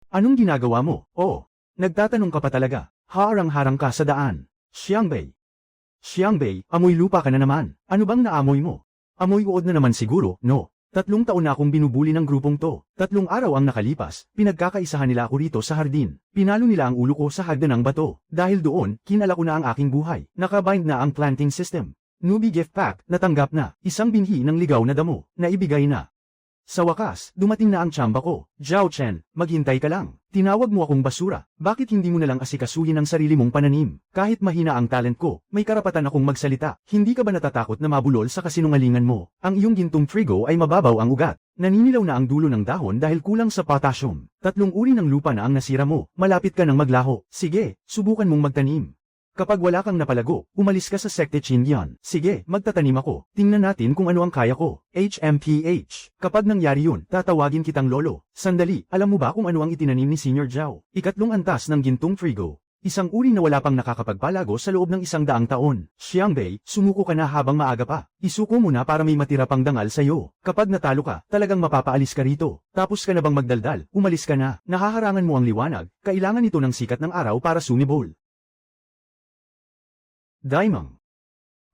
Anong ginagawa mo? Oh, nagtatanong ka pa talaga. Harang-harang ka sa daan. Xiangbei. Xiangbei, amoy lupa ka na naman. Ano bang naamoy mo? Amoy uod na naman siguro, no? 3 taon na akong binubuli ng grupong to. 3 araw ang nakalipas, pinagkakaisahan nila ako rito sa hardin. Pinalo nila ang ulo ko sa hagdan ng bato. Dahil doon, kinala ko na ang aking buhay. Nakabind na ang planting system. Newbie gift pack, natanggap na. Isang binhi ng ligaw na damo, naibigay na. Sa wakas, dumating na ang tsamba ko. Zhao Chen, maghintay ka lang. Tinawag mo akong basura. Bakit hindi mo na lang asikasuhin ang sarili mong pananim? Kahit mahina ang talent ko, may karapatan akong magsalita. Hindi ka ba natatakot na mabulol sa kasinungalingan mo? Ang iyong gintong trigo ay mababaw ang ugat. Naninilaw na ang dulo ng dahon dahil kulang sa potassium. 3 uri ng lupa na ang nasira mo. Malapit ka nang maglaho. Sige, subukan mong magtanim. Kapag wala kang napalago, umalis ka sa sekte Qingyan. Sige, magtatanim ako. Tingnan natin kung ano ang kaya ko. HMPH. Kapag nangyari yun, tatawagin kitang lolo. Sandali, alam mo ba kung ano ang itinanim ni Senior Zhao? 2 antas ng gintong trigo. Isang uri na wala pang nakakapagpalago sa loob ng 100 taon. Xiangbei, sumuko ka na habang maaga pa. Isuko mo na para may matira pang dangal sa'yo. Kapag natalo ka, talagang mapapaalis ka rito. Tapos ka na bang magdaldal? Umalis ka na. Nahaharangan mo ang liwanag. Kailangan ito ng sikat ng araw para sumibol. Daimang.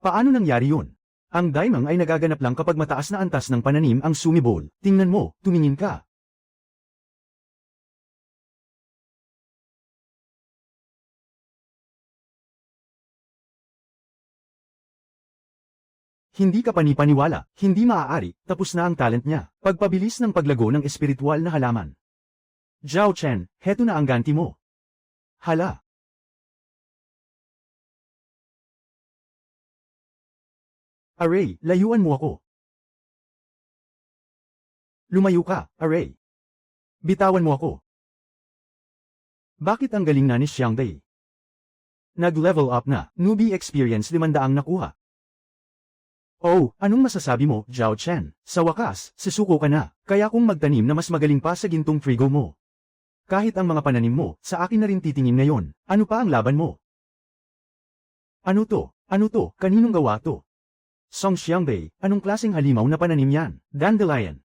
Paano nangyari yun? Ang daimang ay nagaganap lang kapag mataas na antas ng pananim ang sumibol. Tingnan mo, tumingin ka. Hindi ka panipaniwala, hindi maaari, tapos na ang talent niya. Pagpabilis ng paglago ng espiritual na halaman. Zhao Chen, heto na ang ganti mo. Hala. Aray, layuan mo ako. Lumayo ka, Aray. Bitawan mo ako. Bakit ang galing na ni Xiangbei? Nag-level up na, newbie experience 500 nakuha. Oh, anong masasabi mo, Zhao Chen? Sa wakas, susuko ka na, kaya kung magtanim na mas magaling pa sa gintong trigo mo. Kahit ang mga pananim mo, sa akin na rin titingin ngayon, ano pa ang laban mo? Ano to? Ano to? Kaninong gawa to? Song Xiangbei, anong klaseng halimaw na pananim yan? Dandelion.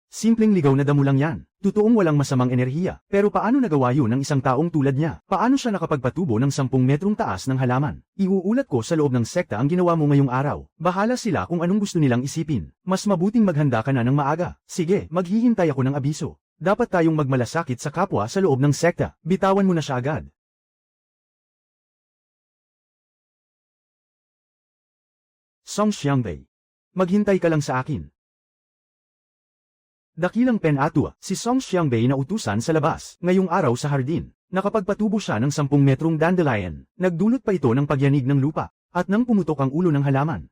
Simpleng ligaw na damo lang yan. Totoong walang masamang enerhiya. Pero paano nagawa yun ng isang taong tulad niya? Paano siya nakapagpatubo ng 10 metrong taas ng halaman? Iuulat ko sa loob ng sekta ang ginawa mo ngayong araw. Bahala sila kung anong gusto nilang isipin. Mas mabuting maghanda ka na ng maaga. Sige, maghihintay ako ng abiso. Dapat tayong magmalasakit sa kapwa sa loob ng sekta. Bitawan mo na siya agad. Song Xiangbei. Maghintay ka lang sa akin. Dakilang Pen Atua, si Song Xiangbei na utusan sa labas, ngayong araw sa hardin. Nakapagpatubo siya ng 10 metrong dandelion. Nagdulot pa ito ng pagyanig ng lupa, at nang pumutok ang ulo ng halaman.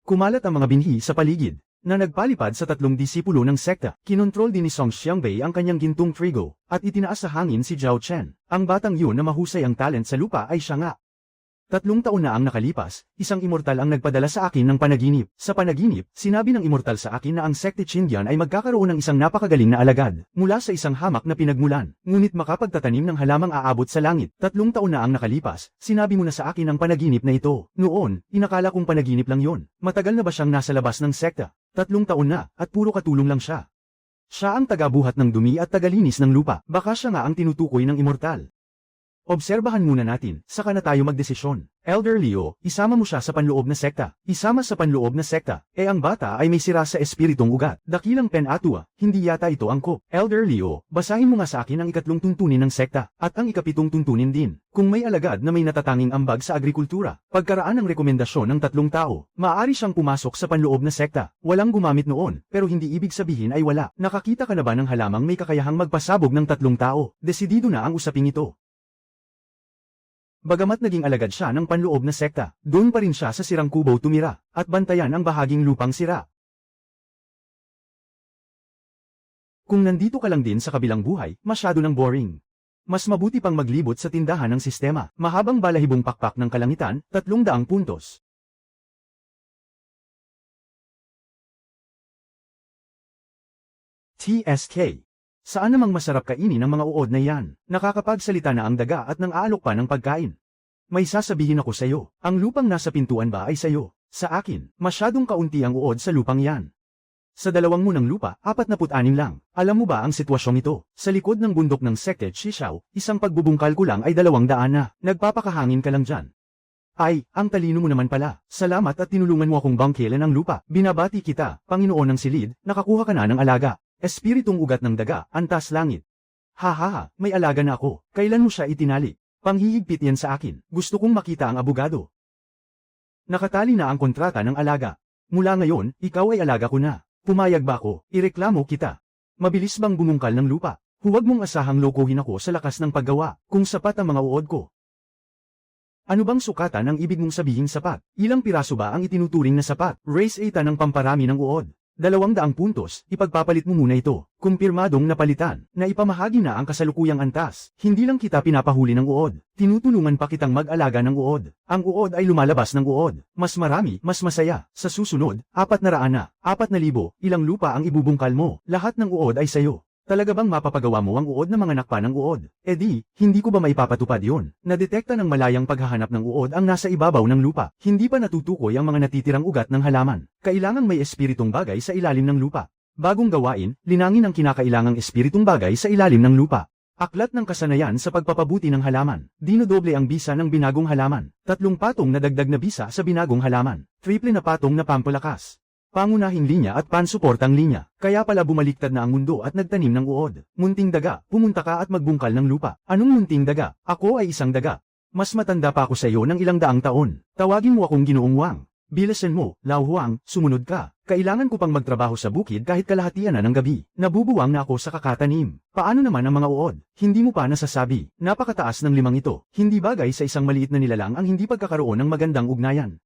Kumalat ang mga binhi sa paligid, na nagpalipad sa 3 disipulo ng sekta. Kinontrol din ni Song Xiangbei ang kanyang gintong trigo, at itinaas sa hangin si Zhao Chen. Ang batang yun na mahusay ang talent sa lupa ay siya nga. 3 taon na ang nakalipas, isang immortal ang nagpadala sa akin ng panaginip. Sa panaginip, sinabi ng immortal sa akin na ang sekte Qingyan ay magkakaroon ng isang napakagaling na alagad, mula sa isang hamak na pinagmulan. Ngunit makapagtatanim ng halamang aabot sa langit. 3 taon na ang nakalipas, sinabi mo na sa akin ang panaginip na ito. Noon, inakala kong panaginip lang yon. Matagal na ba siyang nasa labas ng sekta? 3 taon na, at puro katulong lang siya. Siya ang tagabuhat ng dumi at tagalinis ng lupa. Baka siya nga ang tinutukoy ng immortal. Obserbahan muna natin, saka na tayo magdesisyon. Elder Leo, isama mo siya sa panloob na sekta. Isama sa panloob na sekta, ang bata ay may sira sa espiritong ugat. Dakilang Pen Atua, hindi yata ito angkop. Elder Leo, basahin mo nga sa akin ang 2 tuntunin ng sekta, at ang 7 tuntunin din. Kung may alagad na may natatanging ambag sa agrikultura, pagkaraan ng rekomendasyon ng 3 tao, maaari siyang pumasok sa panloob na sekta. Walang gumamit noon, pero hindi ibig sabihin ay wala. Nakakita ka na ba ng halamang may kakayahang magpasabog ng 3 tao? Desidido na ang usaping ito. Bagamat naging alagad siya ng panloob na sekta, doon pa rin siya sa sirang kubo tumira, at bantayan ang bahaging lupang sira. Kung nandito ka lang din sa kabilang buhay, masyado nang boring. Mas mabuti pang maglibot sa tindahan ng sistema. Mahabang balahibong pakpak ng kalangitan, 300 puntos. TSK. Saan namang masarap kainin ang mga uod na yan? Nakakapagsalita na ang daga at nang aalok pa ng pagkain. May sasabihin ako sa'yo, ang lupang nasa pintuan ba ay sa'yo? Sa akin, masyadong kaunti ang uod sa lupang yan. Sa 2 munang lupa, 46 lang. Alam mo ba ang sitwasyong ito? Sa likod ng bundok ng Sekte Chisao, isang pagbubungkal ko lang ay 200 na. Nagpapakahangin ka lang dyan. Ay, ang talino mo naman pala. Salamat at tinulungan mo akong bangkilan ang lupa. Binabati kita, Panginoon ng Silid, nakakuha ka na ng alaga. Espiritong ugat ng daga, antas langit. Hahaha, may alaga na ako. Kailan mo siya itinali? Panghihigpit yan sa akin. Gusto kong makita ang abogado. Nakatali na ang kontrata ng alaga. Mula ngayon, ikaw ay alaga ko na. Pumayag ba ako? Ireklamo kita. Mabilis bang bumungkal ng lupa? Huwag mong asahang lokohin ako sa lakas ng paggawa, kung sapat ang mga uod ko. Ano bang sukatan ang ibig mong sabihin sapat? Ilang piraso ba ang itinuturing na sapat? Raise 8 ng pamparami ng uod. 200 puntos, ipagpapalit mo muna ito. Kumpirmadong napalitan, na ipamahagi na ang kasalukuyang antas. Hindi lang kita pinapahuli ng uod, tinutulungan pa kitang mag-alaga ng uod. Ang uod ay lumalabas ng uod. Mas marami, mas masaya. Sa susunod, 400 na, 4,000, ilang lupa ang ibubungkal mo. Lahat ng uod ay sayo. Talaga bang mapapagawa mo ang uod na mga nakpa ng uod? E di, hindi ko ba maipapatupad yun? Nadetekta ng malayang paghahanap ng uod ang nasa ibabaw ng lupa. Hindi pa natutukoy ang mga natitirang ugat ng halaman. Kailangang may espiritong bagay sa ilalim ng lupa. Bagong gawain, linangin ang kinakailangang espiritong bagay sa ilalim ng lupa. Aklat ng kasanayan sa pagpapabuti ng halaman. Dinodoble ang bisa ng binagong halaman. 3 patong na dagdag na bisa sa binagong halaman. Triple na patong na pampalakas. Pangunahing linya at pansuportang linya. Kaya pala bumaliktad na ang mundo at nagtanim ng uod. Munting daga, pumunta ka at magbungkal ng lupa. Anong munting daga? Ako ay isang daga. Mas matanda pa ako sa iyo ng ilang daang taon. Tawagin mo akong Ginoong Wang. Bilasan mo, Lao Huang, sumunod ka. Kailangan ko pang magtrabaho sa bukid kahit kalahatian na ng gabi. Nabubuwang na ako sa kakatanim. Paano naman ang mga uod? Hindi mo pa nasasabi. Napakataas ng 5 ito. Hindi bagay sa isang maliit na nilalang ang hindi pagkakaroon ng magandang ugnayan.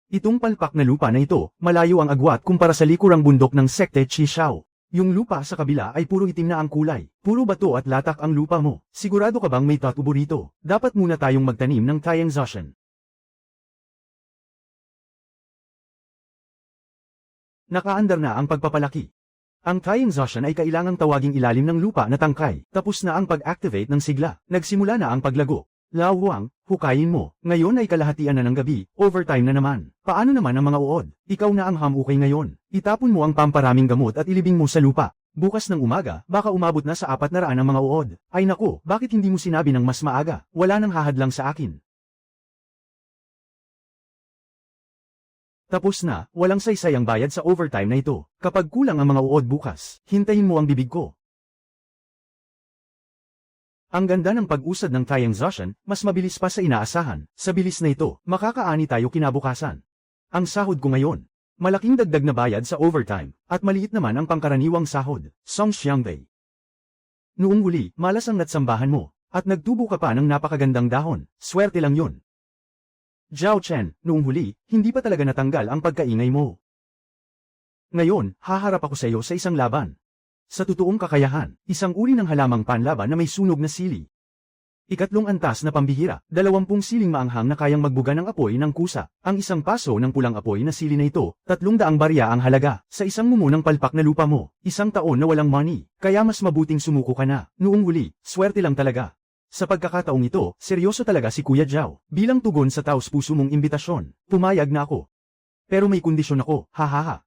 Itong palpak na lupa na ito, malayo ang agwat kumpara sa likurang bundok ng Sekte Chisao. Yung lupa sa kabila ay puro itim na ang kulay. Puro bato at latak ang lupa mo. Sigurado ka bang may tatubo rito? Dapat muna tayong magtanim ng Taiyang Zoshan. Nakaandar na ang pagpapalaki. Ang Taiyang Zoshan ay kailangang tawaging ilalim ng lupa na tangkay. Tapos na ang pag-activate ng sigla. Nagsimula na ang paglago. Lao Huang, hukayin mo. Ngayon ay kalahatian na ng gabi, overtime na naman. Paano naman ang mga uod? Ikaw na ang hamukay ngayon. Itapon mo ang pamparaming gamot at ilibing mo sa lupa. Bukas ng umaga, baka umabot na sa 400 ang mga uod. Ay naku, bakit hindi mo sinabi ng mas maaga? Wala nang hahadlang sa akin. Tapos na, walang saysay ang bayad sa overtime na ito. Kapag kulang ang mga uod bukas, hintayin mo ang bibig ko. Ang ganda ng pag-usad ng Taiyang Zoshan, mas mabilis pa sa inaasahan. Sa bilis na ito, makakaani tayo kinabukasan. Ang sahod ko ngayon. Malaking dagdag na bayad sa overtime, at maliit naman ang pangkaraniwang sahod. Song Xiangbei. Noong huli, malas ang natsambahan mo, at nagtubo ka pa ng napakagandang dahon. Swerte lang yun. Zhao Chen, noong huli, hindi pa talaga natanggal ang pagkaingay mo. Ngayon, haharap ako sa iyo sa isang laban. Sa totoong kakayahan, isang uri ng halamang panlaban na may sunog na sili. Ikatlong antas na pambihira, 20 siling maanghang na kayang magbuga ng apoy ng kusa. Ang isang paso ng pulang apoy na sili na ito, 300 barya ang halaga. Sa isang mumunang palpak na lupa mo, 1 taon na walang money. Kaya mas mabuting sumuko ka na. Noong huli, swerte lang talaga. Sa pagkakataong ito, seryoso talaga si Kuya Zhao. Bilang tugon sa taos-puso mong imbitasyon, pumayag na ako. Pero may kondisyon ako, hahaha.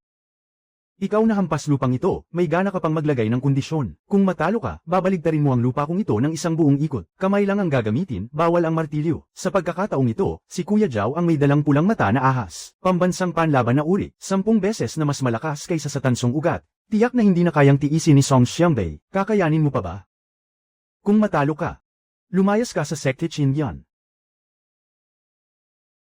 Ikaw na hampas lupang ito, may gana ka pang maglagay ng kondisyon. Kung matalo ka, babaligtarin mo ang lupa kong ito ng isang buong ikot. Kamay lang ang gagamitin, bawal ang martilyo. Sa pagkakataong ito, si Kuya Zhao ang may dalang pulang mata na ahas. Pambansang panlaban na uri, 10 beses na mas malakas kaysa sa tansong ugat. Tiyak na hindi na kayang tiisin ni Song Xiangbei. Kakayanin mo pa ba? Kung matalo ka, lumayas ka sa Sekte Qinyan.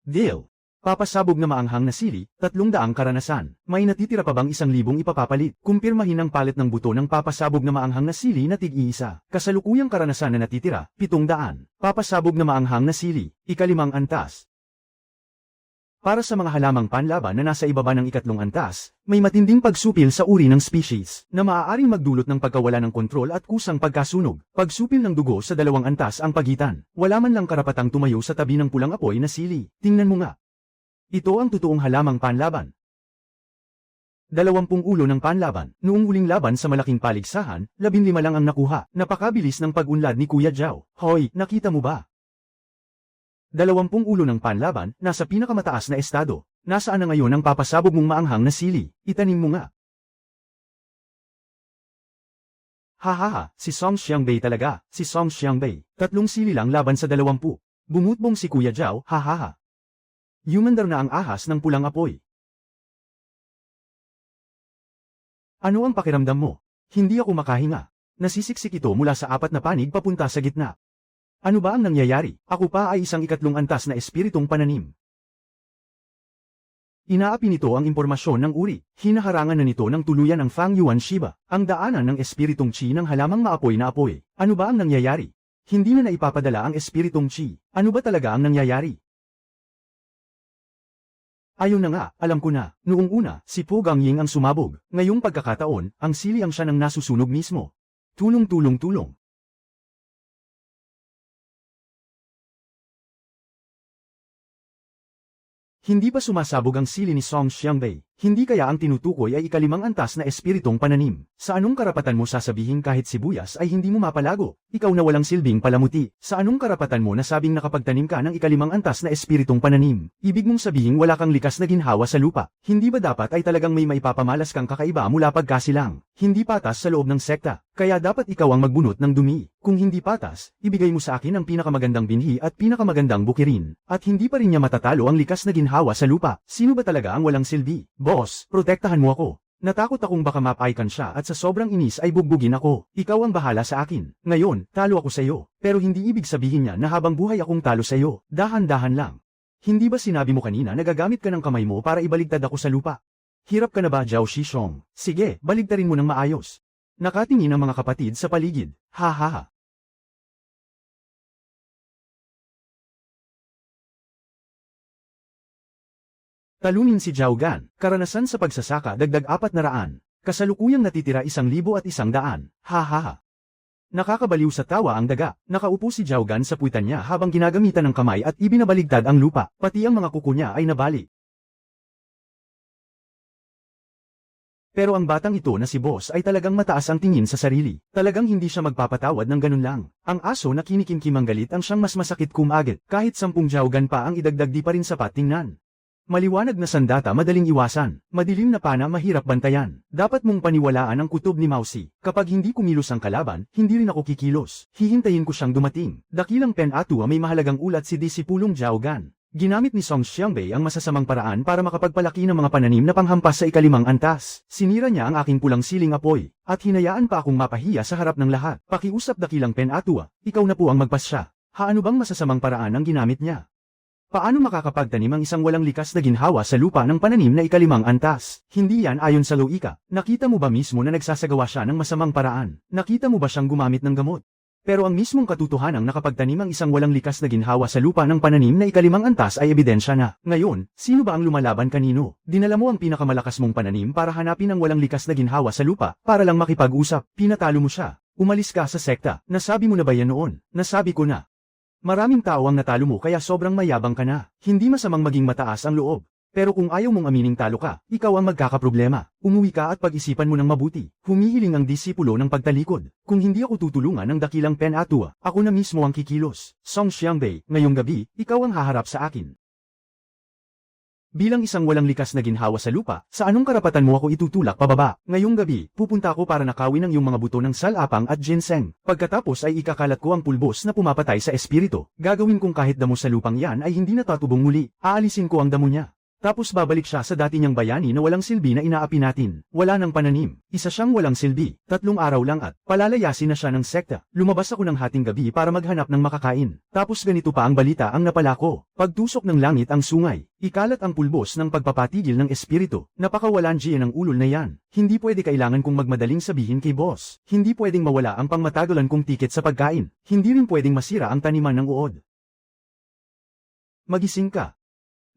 Deal. Papasabog na maanghang na sili, 300 karanasan. May natitira pa bang 1,000 ipapapalit? Kumpirmahin ang palit ng buto ng papasabog na maanghang na sili na tig-iisa. Kasalukuyang karanasan na natitira, 700. Papasabog na maanghang na sili, 5 antas. Para sa mga halamang panlaban na nasa ibaba ng 3 antas, may matinding pagsupil sa uri ng species, na maaaring magdulot ng pagkawala ng kontrol at kusang pagkasunog. Pagsupil ng dugo sa 2 antas ang pagitan. Wala man lang karapatang tumayo sa tabi ng pulang apoy na sili. Tingnan mo nga. Ito ang totoong halamang panlaban. 20 ulo ng panlaban. Noong huling laban sa malaking paligsahan, 15 lang ang nakuha. Napakabilis ng pag-unlad ni Kuya Zhao. Hoy, nakita mo ba? 20 ulo ng panlaban, nasa pinakamataas na estado. Nasaan na ngayon ang papasabog mong maanghang na sili? Itanim mo nga. Hahaha, si Song Xiangbei talaga, si Song Xiangbei. 3 sili lang laban sa 20. Bumutbong si Kuya Zhao, hahaha. Yumandar na ang ahas ng pulang apoy. Ano ang pakiramdam mo? Hindi ako makahinga. Nasisiksik ito mula sa 4 na panig papunta sa gitna. Ano ba ang nangyayari? Ako pa ay isang 3 antas na espiritong pananim. Inaapi nito ang impormasyon ng uri, hinaharangan na nito ng tuluyan ang Fang Yuan Shiba, ang daanan ng espiritong Qi ng halamang maapoy na apoy. Ano ba ang nangyayari? Hindi na naipapadala ang espiritong Qi. Ano ba talaga ang nangyayari? Ayun na nga, alam ko na. Noong una, si Po Gangying ang sumabog. Ngayong pagkakataon, ang sili ang siya ng nasusunog mismo. Tulong-tulong-tulong. Hindi pa sumasabog ang sili ni Song Xiangbei. Hindi kaya ang tinutukoy ay 5 antas na espiritong pananim. Sa anong karapatan mo sasabihin kahit sibuyas ay hindi mo mapalago? Ikaw na walang silbing palamuti. Sa anong karapatan mo nasabing nakapagtanim ka ng 5 antas na espiritong pananim? Ibig mong sabihin wala kang likas na ginhawa sa lupa. Hindi ba dapat ay talagang may maipapamalas kang kakaiba mula pagkasilang? Hindi patas sa loob ng sekta. Kaya dapat ikaw ang magbunot ng dumi. Kung hindi patas, ibigay mo sa akin ang pinakamagandang binhi at pinakamagandang bukirin. At hindi pa rin niya matatalo ang likas na ginhawa sa lupa. Sino ba talaga ang walang silbi? Boss, protektahan mo ako. Natakot akong baka mapaikan siya at sa sobrang inis ay bugbugin ako. Ikaw ang bahala sa akin. Ngayon, talo ako sa iyo. Pero hindi ibig sabihin niya na habang buhay akong talo sa iyo. Dahan-dahan lang. Hindi ba sinabi mo kanina na gagamit ka ng kamay mo para ibaligtad ako sa lupa? Hirap ka na ba, Zhao Shishong? Sige, baligtarin mo ng maayos. Nakatingin ang mga kapatid sa paligid. Ha ha ha. Talunin si Zhao Gan, karanasan sa pagsasaka dagdag 400, kasalukuyang natitira 1,100. Ha ha ha. Nakakabaliw sa tawa ang daga, nakaupo si Zhao Gan sa puwitan niya habang ginagamitan ng kamay at ibinabaligtad ang lupa, pati ang mga kuko niya ay nabali. Pero ang batang ito na si Boss ay talagang mataas ang tingin sa sarili, talagang hindi siya magpapatawad ng ganun lang. Ang aso na kinikimkimang galit ang siyang mas masakit kumagit, kahit 10 Zhao Gan pa ang idagdag di pa rin sapat tingnan. Maliwanag na sandata madaling iwasan, madilim na pana mahirap bantayan. Dapat mong paniwalaan ang kutob ni Mausi. Kapag hindi kumilos ang kalaban, hindi rin ako kikilos. Hihintayin ko siyang dumating. Dakilang Pen Atua may mahalagang ulat si Disipulong Zhao Gan. Ginamit ni Song Xiangbei ang masasamang paraan para makapagpalaki ng mga pananim na panghampas sa 5 antas. Sinira niya ang aking pulang siling apoy, at hinayaan pa akong mapahiya sa harap ng lahat. Pakiusap Dakilang Pen Atua, ikaw na po ang magpasya. Ano bang masasamang paraan ang ginamit niya? Paano makakapagtanim ang isang walang likas na ginhawa sa lupa ng pananim na 5 antas? Hindi yan ayon sa loika. Nakita mo ba mismo na nagsasagawa siya ng masamang paraan? Nakita mo ba siyang gumamit ng gamot? Pero ang mismong katotohanang nakapagtanim ang isang walang likas na ginhawa sa lupa ng pananim na 5 antas ay ebidensya na. Ngayon, sino ba ang lumalaban kanino? Dinala mo ang pinakamalakas mong pananim para hanapin ang walang likas na ginhawa sa lupa, para lang makipag-usap. Pinatalo mo siya. Umalis ka sa sekta. Nasabi mo na ba yan noon? Nasabi ko na. Maraming tao ang natalo mo kaya sobrang mayabang ka na. Hindi masamang maging mataas ang loob. Pero kung ayaw mong amining talo ka, ikaw ang magkakaproblema. Umuwi ka at pag-isipan mo ng mabuti. Humihiling ang disipulo ng pagtalikod. Kung hindi ako tutulungan ng Dakilang Pen Atua, ako na mismo ang kikilos. Song Xiangbei, ngayong gabi, ikaw ang haharap sa akin. Bilang isang walang likas na ginhawa sa lupa, sa anong karapatan mo ako itutulak pababa? Ngayong gabi, pupunta ako para nakawin ang iyong mga buto ng salapang at ginseng. Pagkatapos ay ikakalat ko ang pulbos na pumapatay sa espiritu. Gagawin kong kahit damo sa lupang yan ay hindi natatubong muli. Aalisin ko ang damo niya. Tapos babalik siya sa dati niyang bayani na walang silbi na inaapi natin. Wala nang pananim. Isa siyang walang silbi. 3 araw lang at palalayasin na siya ng sekta. Lumabas ako ng hating gabi para maghanap ng makakain. Tapos ganito pa ang balita ang napala ko. Pagtusok ng langit ang sungay. Ikalat ang pulbos ng pagpapatigil ng espiritu. Napakawalan siya ng ulol na yan. Hindi pwede kailangan kong magmadaling sabihin kay boss. Hindi pwedeng mawala ang pangmatagalan kong tiket sa pagkain. Hindi rin pwedeng masira ang taniman ng uod. Magising ka.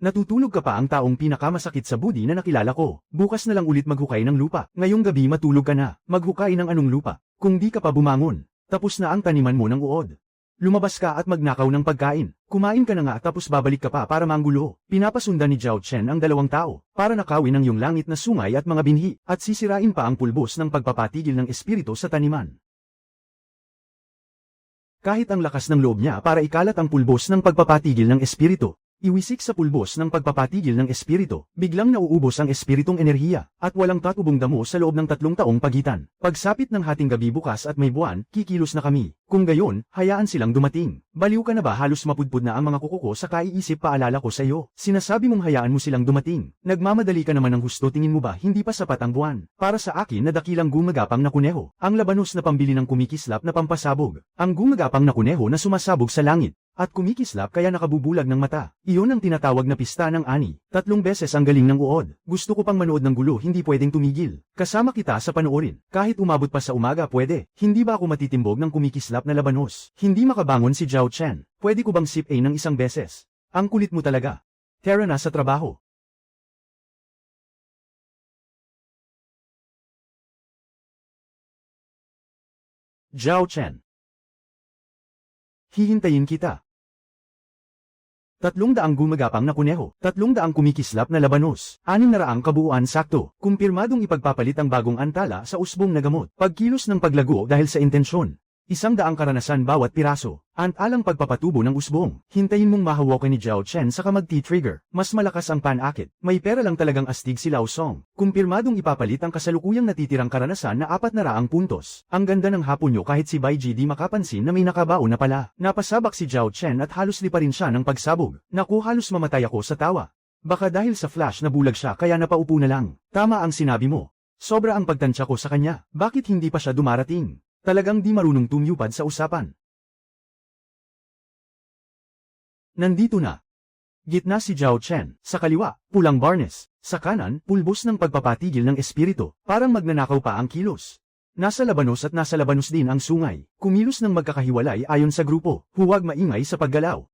Natutulog ka pa ang taong pinakamasakit sa budi na nakilala ko. Bukas na lang ulit maghukay ng lupa. Ngayong gabi matulog ka na. Maghukay ng anong lupa. Kung di ka pa bumangon, tapos na ang taniman mo ng uod. Lumabas ka at magnakaw ng pagkain. Kumain ka na nga tapos babalik ka pa para manggulo. Pinapasundan ni Zhao Chen ang 2 tao para nakawin ang iyong langit na sungay at mga binhi at sisirain pa ang pulbos ng pagpapatigil ng espiritu sa taniman. Kahit ang lakas ng loob niya para ikalat ang pulbos ng pagpapatigil ng espiritu, Iwisik sa pulbos ng pagpapatigil ng espiritu, biglang nauubos ang espiritong enerhiya, at walang tatubong damo sa loob ng 3 taong pagitan. Pagsapit ng hating gabi bukas at may buwan, kikilos na kami. Kung gayon, hayaan silang dumating. Baliw ka na ba, halos mapudpud na ang mga kuko ko sa kaiisip, paalala ko sa iyo. Sinasabi mong hayaan mo silang dumating. Nagmamadali ka naman ng husto, tingin mo ba hindi pa sapat ang buwan? Para sa akin na dakilang gumagapang na kuneho. Ang labanos na pambili ng kumikislap na pampasabog. Ang gumagapang na kuneho na sumasabog sa langit. At kumikislap kaya nakabubulag ng mata. Iyon ang tinatawag na pista ng ani. 3 beses ang galing ng uod. Gusto ko pang manood ng gulo, hindi pwedeng tumigil. Kasama kita sa panoorin. Kahit umabot pa sa umaga pwede. Hindi ba ako matitimbog ng kumikislap na labanos? Hindi makabangon si Zhao Chen. Pwede ko bang sip A ng 1 beses? Ang kulit mo talaga. Tara na sa trabaho. Zhao Chen. Hihintayin kita. 300 gumagapang na kuneho, 300 kumikislap na labanos, 600 kabuuan sakto, kumpirmadong ipagpapalit ang bagong antala sa usbong na gamot, pagkilos ng paglago dahil sa intensyon. 100 karanasan bawat piraso, alang pagpapatubo ng usbong. Hintayin mong mahawakan ni Zhao Chen saka mag-T-trigger, mas malakas ang panakit. May pera lang talagang astig si Lao Song. Kumpirmadong ipapalit ang kasalukuyang natitirang karanasan na 400 puntos. Ang ganda ng hapon nyo, kahit si Bai Ji di makapansin na may nakabao na pala. Napasabak si Zhao Chen at halos liparin siya ng pagsabog. Naku, halos mamatay ako sa tawa. Baka dahil sa flash na bulag siya kaya napaupo na lang. Tama ang sinabi mo. Sobra ang pagtansya ko sa kanya. Bakit hindi pa siya dumarating? Talagang di marunong tumyupad sa usapan. Nandito na. Gitna si Zhao Chen, sa kaliwa, pulang barnes, sa kanan, pulbos ng pagpapatigil ng espiritu, parang magnanakaw pa ang kilos. Nasa labanos at nasa labanos din ang sungay, kumilos ng magkakahiwalay ayon sa grupo, huwag maingay sa paggalaw.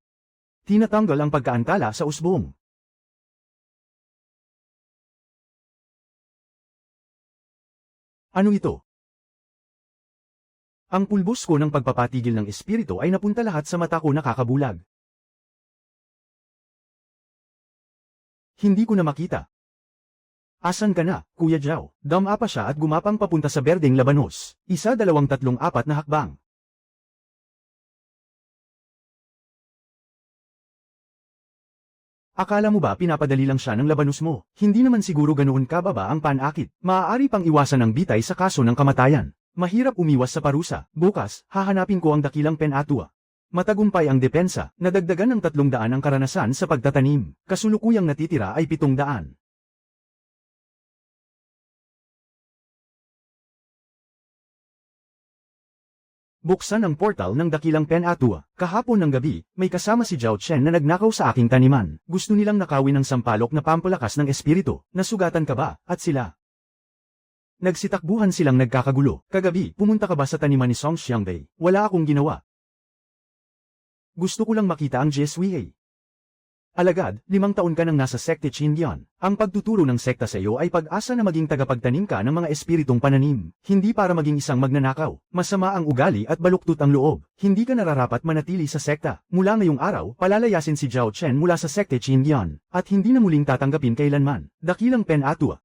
Tinatanggal ang pagkaantala sa usbong. Ano ito? Ang pulbos ko ng pagpapatigil ng espiritu ay napunta lahat sa mata ko, nakakabulag. Hindi ko na makita. Asan ka na, Kuya Zhao? Dama pa siya at gumapang papunta sa berdeng labanos. 1, 2, 3, 4 na hakbang. Akala mo ba pinapadali lang siya ng labanos mo? Hindi naman siguro ganoon kababa ang panakit. Maaari pang iwasan ang bitay sa kaso ng kamatayan. Mahirap umiwas sa parusa. Bukas, hahanapin ko ang dakilang Pen-Atua. Matagumpay ang depensa, nadagdagan ng 300 ang karanasan sa pagtatanim. Kasulukuyang natitira ay 700. Buksan ang portal ng dakilang Pen-Atua. Kahapon ng gabi, may kasama si Zhao Chen na nagnakaw sa aking taniman. Gusto nilang nakawin ng sampalok na pampalakas ng espiritu. Nasugatan ka ba? At sila? Nagsitakbuhan silang nagkakagulo. Kagabi, pumunta ka ba sa taniman ni Song Xiangbei? Wala akong ginawa. Gusto ko lang makita ang Jesui. Alagad, 5 taon ka nang nasa sekte Qingyan. Ang pagtuturo ng sekta sa iyo ay pag-asa na maging tagapagtanim ka ng mga espiritong pananim. Hindi para maging isang magnanakaw. Masama ang ugali at baluktot ang loob. Hindi ka nararapat manatili sa sekta. Mula ngayong araw, palalayasin si Zhao Chen mula sa sekte Qingyan. At hindi na muling tatanggapin kailanman. Dakilang Pen-Atua.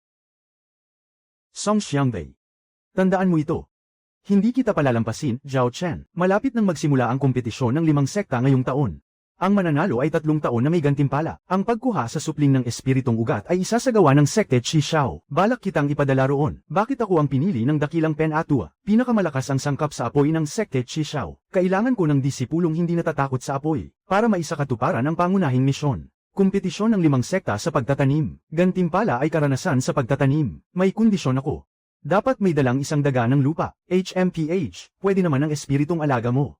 Song Xiangbei. Tandaan mo ito. Hindi kita palalampasin, Zhao Chen. Malapit nang magsimula ang kompetisyon ng 5 sekta ngayong taon. Ang mananalo ay 3 taon na may gantimpala. Ang pagkuha sa supling ng espiritong ugat ay isasagawa ng sekte Qi Shao. Balak kitang ipadala roon. Bakit ako ang pinili ng dakilang Pen-Atua? Pinakamalakas ang sangkap sa apoy ng sekte Qi Shao. Kailangan ko ng disipulong hindi natatakot sa apoy, para maisakatuparan ang pangunahing misyon. Kompetisyon ng 5 sekta sa pagtatanim. Gantimpala ay karanasan sa pagtatanim. May kondisyon ako. Dapat may dalang 1 daga ng lupa. HMPH, pwede naman ang espiritong alaga mo.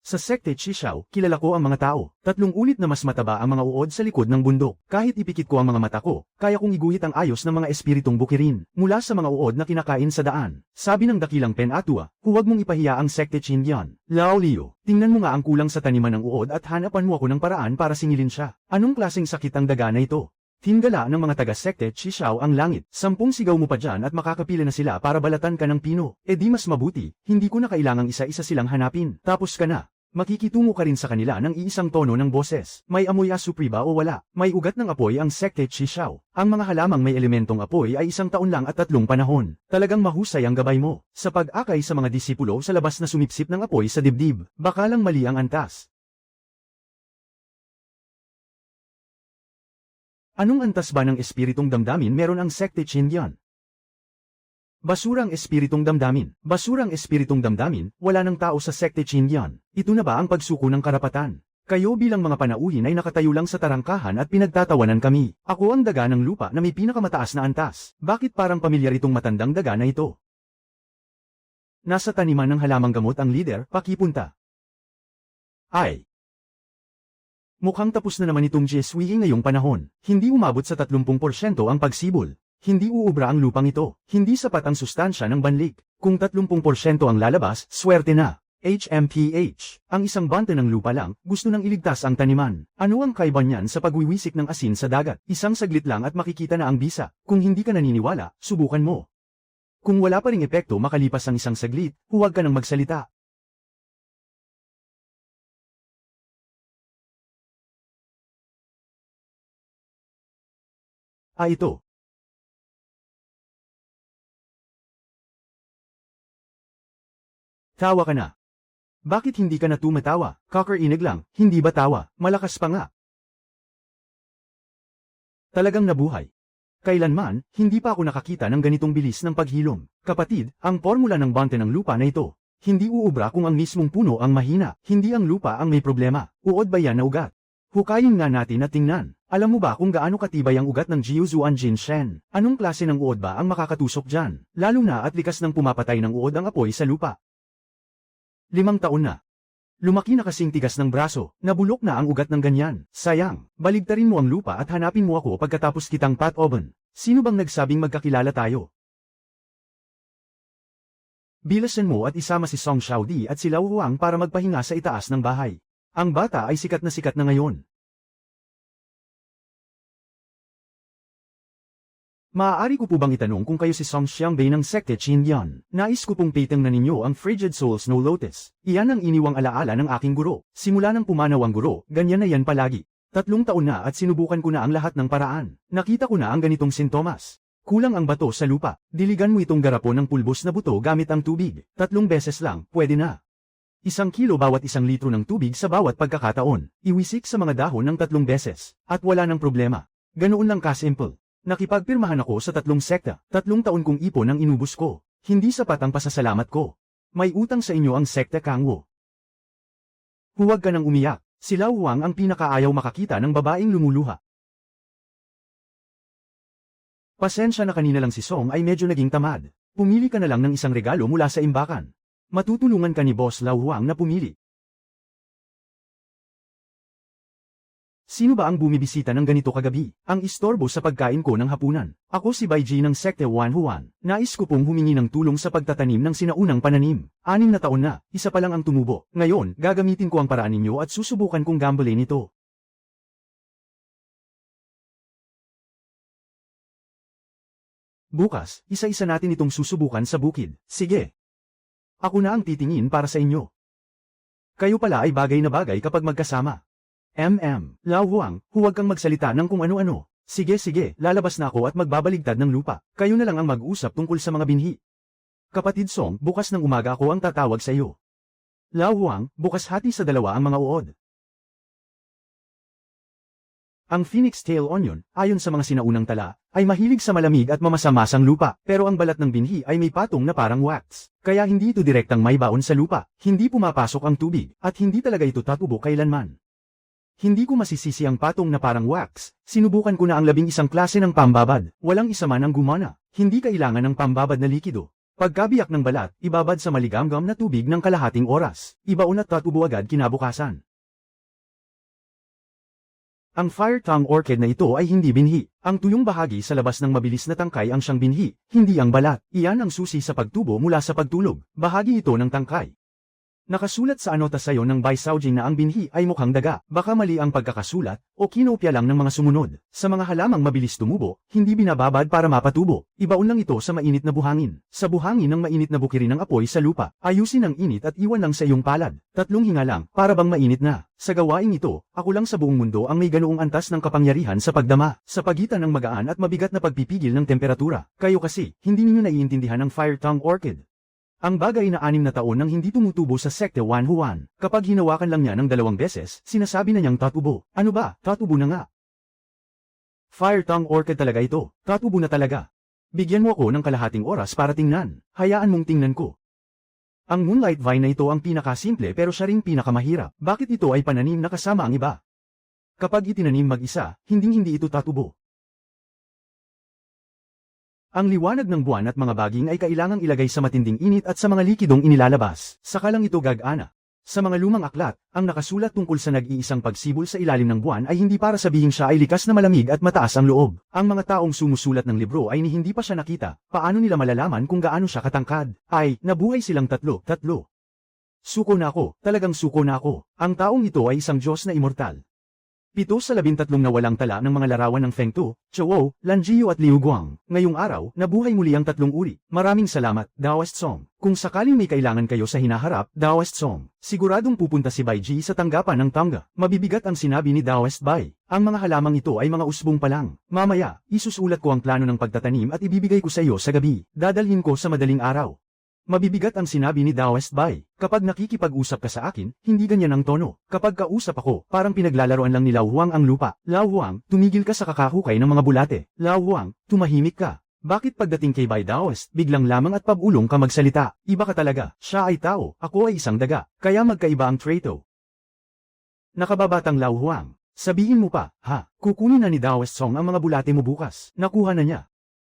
Sa sekte Qi Shao, kilala ko ang mga tao. 3 ulit na mas mataba ang mga uod sa likod ng bundok. Kahit ipikit ko ang mga mata ko, kaya kong iguhit ang ayos ng mga espiritong bukirin, mula sa mga uod na kinakain sa daan. Sabi ng dakilang Pen-Atua, huwag mong ipahiya ang sekte Qingyan. Lao Liu, tingnan mo nga ang kulang sa taniman ng uod at hanapan mo ako ng paraan para singilin siya. Anong klaseng sakit ang daga na ito? Tingala ng mga taga-sekte Qi Shao ang langit. 10 sigaw mo pa dyan at makakapila na sila para balatan ka ng pino. E di mas mabuti, hindi ko na kailangang isa-isa silang hanapin. Tapos ka na. Makikitungo ka rin sa kanila ng iisang tono ng boses. May amoy asupri ba o wala? May ugat ng apoy ang sekte Qi Shao. Ang mga halamang may elementong apoy ay 1 taon lang at 3 panahon. Talagang mahusay ang gabay mo. Sa pag-akay sa mga disipulo sa labas na sumipsip ng apoy sa dibdib, baka lang mali ang antas. Anong antas ba ng espiritong damdamin meron ang sekte Qingyan? Basurang espiritong damdamin. Basurang espiritong damdamin, wala ng tao sa sekte Qingyan. Ito na ba ang pagsuko ng karapatan? Kayo bilang mga panauhin ay nakatayo lang sa tarangkahan at pinagtatawanan kami. Ako ang daga ng lupa na may pinakamataas na antas. Bakit parang pamilyar itong matandang daga na ito? Nasa taniman ng halamang gamot ang leader, pakipunta. Ay. Mukhang tapos na naman itong Jesui ngayong panahon. Hindi umabot sa 30% ang pagsibol. Hindi uubra ang lupang ito. Hindi sapat ang sustansya ng banlig. Kung 30% ang lalabas, swerte na. HMPH. Ang isang bante ng lupa lang, gusto nang iligtas ang taniman. Ano ang kaiba niyan sa pagwiwisik ng asin sa dagat? Isang saglit lang at makikita na ang bisa. Kung hindi ka naniniwala, subukan mo. Kung wala pa ring epekto makalipas ang isang saglit, huwag ka nang magsalita. Ito. Tawa ka na. Bakit hindi ka na tumatawa? Kakainig lang, hindi ba tawa? Malakas pa nga. Talagang nabuhay. Kailanman, hindi pa ako nakakita ng ganitong bilis ng paghilom. Kapatid, ang formula ng bante ng lupa na ito. Hindi uubra kung ang mismong puno ang mahina, hindi ang lupa ang may problema. Uod ba yan na ugat? Hukayin nga natin at tingnan. Alam mo ba kung gaano katibay ang ugat ng Jiuzuan Jinshen? Anong klase ng uod ba ang makakatusok dyan? Lalo na at likas ng pumapatay ng uod ang apoy sa lupa. 5 taon na. Lumaki na kasing tigas ng braso, nabulok na ang ugat ng ganyan. Sayang, baligtarin mo ang lupa at hanapin mo ako pagkatapos kitang pat-oven. Sino bang nagsabing magkakilala tayo? Bilasan mo at isama si Song Xiaodi at si Lao Huang para magpahinga sa itaas ng bahay. Ang bata ay sikat na ngayon. Maaari ko po bang itanong kung kayo si Song Xiangbei ng sekte Qingyan? Nais ko pong pitang na ninyo ang Frigid Soul Snow Lotus. Iyan ang iniwang alaala ng aking guro. Simula nang pumanaw ang guro, ganyan na yan palagi. 3 taon na at sinubukan ko na ang lahat ng paraan. Nakita ko na ang ganitong sintomas. Kulang ang bato sa lupa. Diligan mo itong garapon ng pulbos na buto gamit ang tubig. 3 beses lang, pwede na. 1 kilo bawat 1 litro ng tubig sa bawat pagkakataon. Iwisik sa mga dahon ng 3 beses. At wala ng problema. Ganoon lang ka-simple. Nakipagpirmahan ako sa 3 sekta. 3 taon kong ipon ang inubos ko. Hindi sapat ang pasasalamat ko. May utang sa inyo ang sekta Kangwo. Huwag ka nang umiyak. Si Lao Huang ang pinakaayaw makakita ng babaeng lumuluha. Pasensya na kanina lang si Song ay medyo naging tamad. Pumili ka na lang ng isang regalo mula sa imbakan. Matutulungan ka ni Boss Lao Huang na pumili. Sino ba ang bumibisita ng ganito kagabi? Ang istorbo sa pagkain ko ng hapunan. Ako si Bai Ji ng sekte Wan Huan. Nais ko pong humingi ng tulong sa pagtatanim ng sinaunang pananim. 6 na taon na, isa pa lang ang tumubo. Ngayon, gagamitin ko ang paraan ninyo at susubukan kong gambling ito. Bukas, isa-isa natin itong susubukan sa bukid. Sige. Ako na ang titingin para sa inyo. Kayo pala ay bagay na bagay kapag magkasama. Lao Huang, huwag kang magsalita ng kung ano-ano. Sige, lalabas na ako at magbabaligtad ng lupa. Kayo na lang ang mag-usap tungkol sa mga binhi. Kapatid Song, bukas ng umaga ako ang tatawag sa iyo. Lao Huang, bukas hati sa 2 ang mga uod. Ang Phoenix Tail Onion, ayon sa mga sinaunang tala, ay mahilig sa malamig at mamasa-masang lupa, pero ang balat ng binhi ay may patong na parang wax. Kaya hindi ito direktang may baon sa lupa, hindi pumapasok ang tubig, at hindi talaga ito tatubo kailanman. Hindi ko masisisi ang patong na parang wax. Sinubukan ko na ang 11 klase ng pambabad. Walang isa man ang gumana. Hindi kailangan ng pambabad na likido. Pagkabiyak ng balat, ibabad sa maligamgam na tubig ng kalahating oras. Ibaon at tatubo agad kinabukasan. Ang fire tongue orchid na ito ay hindi binhi. Ang tuyong bahagi sa labas ng mabilis na tangkay ang siyang binhi, hindi ang balat. Iyan ang susi sa pagtubo mula sa pagtulog. Bahagi ito ng tangkay. Nakasulat sa anotasyon ng Bai Saojing na ang binhi ay mukhang daga. Baka mali ang pagkakasulat, o kinopya lang ng mga sumunod. Sa mga halamang mabilis tumubo, hindi binababad para mapatubo. Ibaon lang ito sa mainit na buhangin. Sa buhangin ng mainit na bukirin ng apoy sa lupa, ayusin ang init at iwan lang sa iyong palad. 3 hinga lang, para bang mainit na. Sa gawaing ito, ako lang sa buong mundo ang may ganoong antas ng kapangyarihan sa pagdama, sa pagitan ng magaan at mabigat na pagpipigil ng temperatura. Kayo kasi, hindi ninyo naiintindihan ang fire tongue orchid. Ang bagay na 6 na taon nang hindi tumutubo sa sekte Wan Huan. Kapag hinawakan lang niya ng 2 beses, sinasabi na niyang tatubo. Ano ba, tatubo na nga. Fire tongue orchid talaga ito, tatubo na talaga. Bigyan mo ako ng kalahating oras para tingnan, hayaan mong tingnan ko. Ang moonlight vine na ito ang pinakasimple pero siya ring pinakamahirap. Bakit ito ay pananim na kasama ang iba? Kapag itinanim mag-isa, hindi ito tatubo. Ang liwanag ng buwan at mga baging ay kailangang ilagay sa matinding init at sa mga likidong inilalabas. Saka lang ito gagana. Sa mga lumang aklat, ang nakasulat tungkol sa nag-iisang pagsibol sa ilalim ng buwan ay hindi para sabihing siya ay likas na malamig at mataas ang loob. Ang mga taong sumusulat ng libro ay hindi pa siya nakita. Paano nila malalaman kung gaano siya katangkad? Ay, nabuhay silang tatlo. Suko na ako, talagang suko na ako. Ang taong ito ay isang Diyos na immortal. 7 sa 13 na walang tala ng mga larawan ng Feng Tu, Chou, Lanjiu at Liu Guang. Ngayong araw, nabuhay muli ang tatlong uri. Maraming salamat, Daoist Song. Kung sakaling may kailangan kayo sa hinaharap, Daoist Song, siguradong pupunta si Bai Ji sa tanggapan ng Tangga. Mabibigat ang sinabi ni Daoist Bai. Ang mga halamang ito ay mga usbong pa lang. Mamaya, isusulat ko ang plano ng pagtatanim at ibibigay ko sa iyo sa gabi. Dadalhin ko sa madaling araw. Mabibigat ang sinabi ni Daoist Bai. Kapag nakikipag-usap ka sa akin, hindi ganyan ang tono. Kapag kausap ako, parang pinaglalaroan lang ni Lao Huang ang lupa. Lao Huang, tumigil ka sa kakahukay ng mga bulate. Lao Huang, tumahimik ka. Bakit pagdating kay Bai Daoist, biglang lamang at pabulong ka magsalita? Iba ka talaga. Siya ay tao, ako ay isang daga. Kaya magkaiba ang traito. Nakababatang Lao Huang. Sabihin mo pa, ha? Kukunin na ni Daoist Song ang mga bulate mo bukas. Nakuha na niya.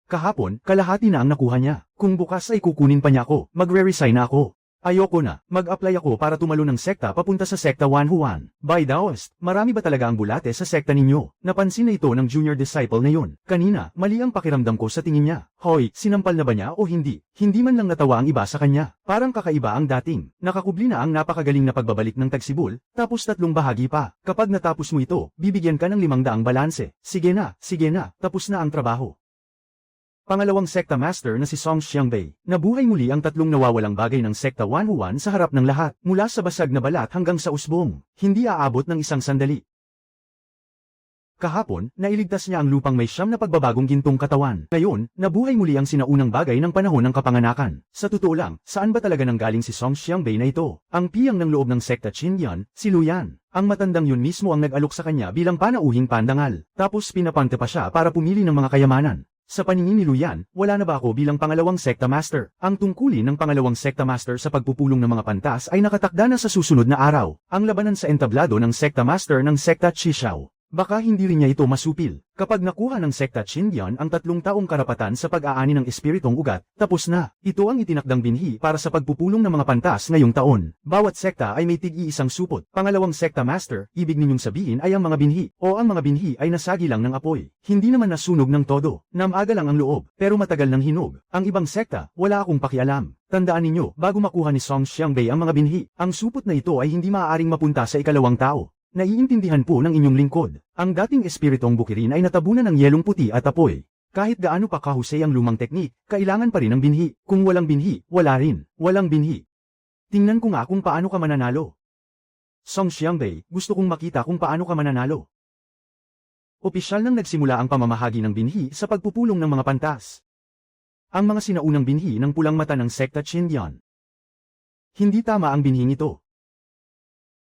Kahapon, kalahati na ang nakuha niya. Kung bukas ay kukunin pa niya ako, magre-resign na ako. Ayoko na, mag-apply ako para tumalo ng sekta papunta sa sekta Wanhuan. By Daoist, marami ba talaga ang bulate sa sekta ninyo? Napansin na ito ng junior disciple na yun. Kanina, mali ang pakiramdam ko sa tingin niya. Hoy, sinampal na ba niya o hindi? Hindi man lang natawa ang iba sa kanya. Parang kakaiba ang dating. Nakakubli na ang napakagaling na pagbabalik ng tagsibol, tapos 3 bahagi pa. Kapag natapos mo ito, bibigyan ka ng 500 balanse. Sige na, tapos na ang trabaho. Pangalawang sekta master na si Song Xiangbei. Nabuhay muli ang 3 nawawalang bagay ng sekta Wanhuan sa harap ng lahat, mula sa basag na balat hanggang sa usbong. Hindi aabot ng isang sandali. Kahapon, nailigtas niya ang lupang may 9 na pagbabagong gintong katawan. Ngayon, nabuhay muli ang sinaunang bagay ng panahon ng kapanganakan. Sa totoo lang, saan ba talaga nanggaling si Song Xiangbei na ito? Ang piyang ng loob ng sekta Qinyan, si Luyan. Ang matandang yun mismo ang nag-alok sa kanya bilang panauhing pandangal. Tapos pinapante pa siya para pumili ng mga kayamanan. Sa paningin ni Luyan, wala na ba ako bilang pangalawang sekta master? Ang tungkulin ng pangalawang sekta master sa pagpupulong ng mga pantas ay nakatakda na sa susunod na araw. Ang labanan sa entablado ng sekta master ng sekta Qishao. Baka hindi rin niya ito masupil. Kapag nakuha ng sekta Qinyan ang 3 taong karapatan sa pag-aani ng espiritong ugat, tapos na. Ito ang itinakdang binhi para sa pagpupulong ng mga pantas ngayong taon. Bawat sekta ay may tig-iisang supot. Pangalawang sekta master, ibig ninyong sabihin ay ang mga binhi, o ang mga binhi ay nasagi lang ng apoy. Hindi naman nasunog ng todo. Namaga lang ang loob, pero matagal ng hinog. Ang ibang sekta, wala akong pakialam. Tandaan ninyo, bago makuha ni Song Xiangbei ang mga binhi, ang supot na ito ay hindi maaaring mapunta sa ikalawang tao. Naiintindihan po ng inyong lingkod. Ang dating espiritong bukirin ay natabunan ng yelong puti at apoy. Kahit gaano pa kahusay ang lumang teknik, kailangan pa rin ng binhi. Kung walang binhi, wala rin. Walang binhi. Tingnan ko nga kung paano ka mananalo. Song Xiangbei, gusto kong makita kung paano ka mananalo. Opisyal nang nagsimula ang pamamahagi ng binhi sa pagpupulong ng mga pantas. Ang mga sinaunang binhi ng pulang mata ng sekta Qinyan. Hindi tama ang binhing ito.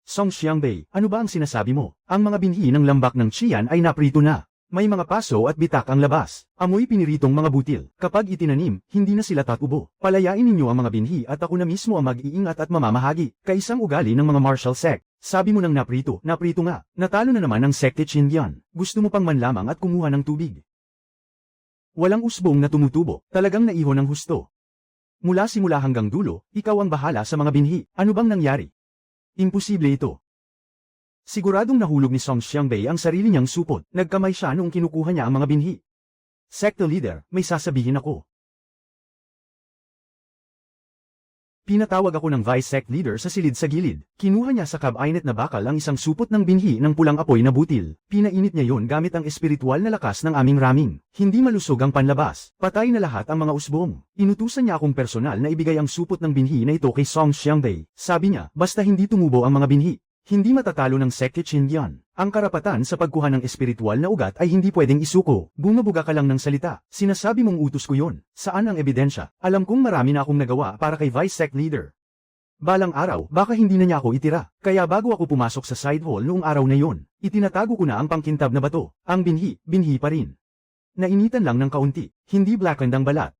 Song Xiangbei, ano ba ang sinasabi mo? Ang mga binhi ng lambak ng Qian ay naprito na. May mga paso at bitak ang labas. Amoy piniritong mga butil. Kapag itinanim, hindi na sila tatubo. Palayain ninyo ang mga binhi at ako na mismo ang mag-iingat at mamamahagi. Kaisang ugali ng mga martial sect. Sabi mo nang naprito nga. Natalo na naman ang sekte Qinyan. Gusto mo pang manlamang at kumuha ng tubig. Walang usbong na tumutubo. Talagang naiho ng husto. Mula simula hanggang dulo, ikaw ang bahala sa mga binhi. Ano bang nangyari? Imposible ito. Siguradong nahulog ni Song Xiangbei ang sarili niyang supot. Nagkamay siya noong kinukuha niya ang mga binhi. Sector leader, may sasabihin ako. Pinatawag ako ng vice sect leader sa silid sa gilid. Kinuha niya sa kabinet na bakal ang isang supot ng binhi ng pulang apoy na butil. Pinainit niya yon gamit ang espiritual na lakas ng aming raming. Hindi malusog ang panlabas. Patay na lahat ang mga usbong. Inutusan niya akong personal na ibigay ang supot ng binhi na ito kay Song Xiangbei. Sabi niya, basta hindi tumubo ang mga binhi, hindi matatalo ng sekte Qinyan. Ang karapatan sa pagkuha ng espiritual na ugat ay hindi pwedeng isuko. Bumabuga ka lang ng salita. Sinasabi mong utos ko yon. Saan ang ebidensya? Alam kong marami na akong nagawa para kay vice sect leader. Balang araw, baka hindi na niya ako itira. Kaya bago ako pumasok sa side hall noong araw na yon, itinatago ko na ang pangkintab na bato. Ang binhi pa rin. Nainitan lang ng kaunti, hindi blackened ang balat.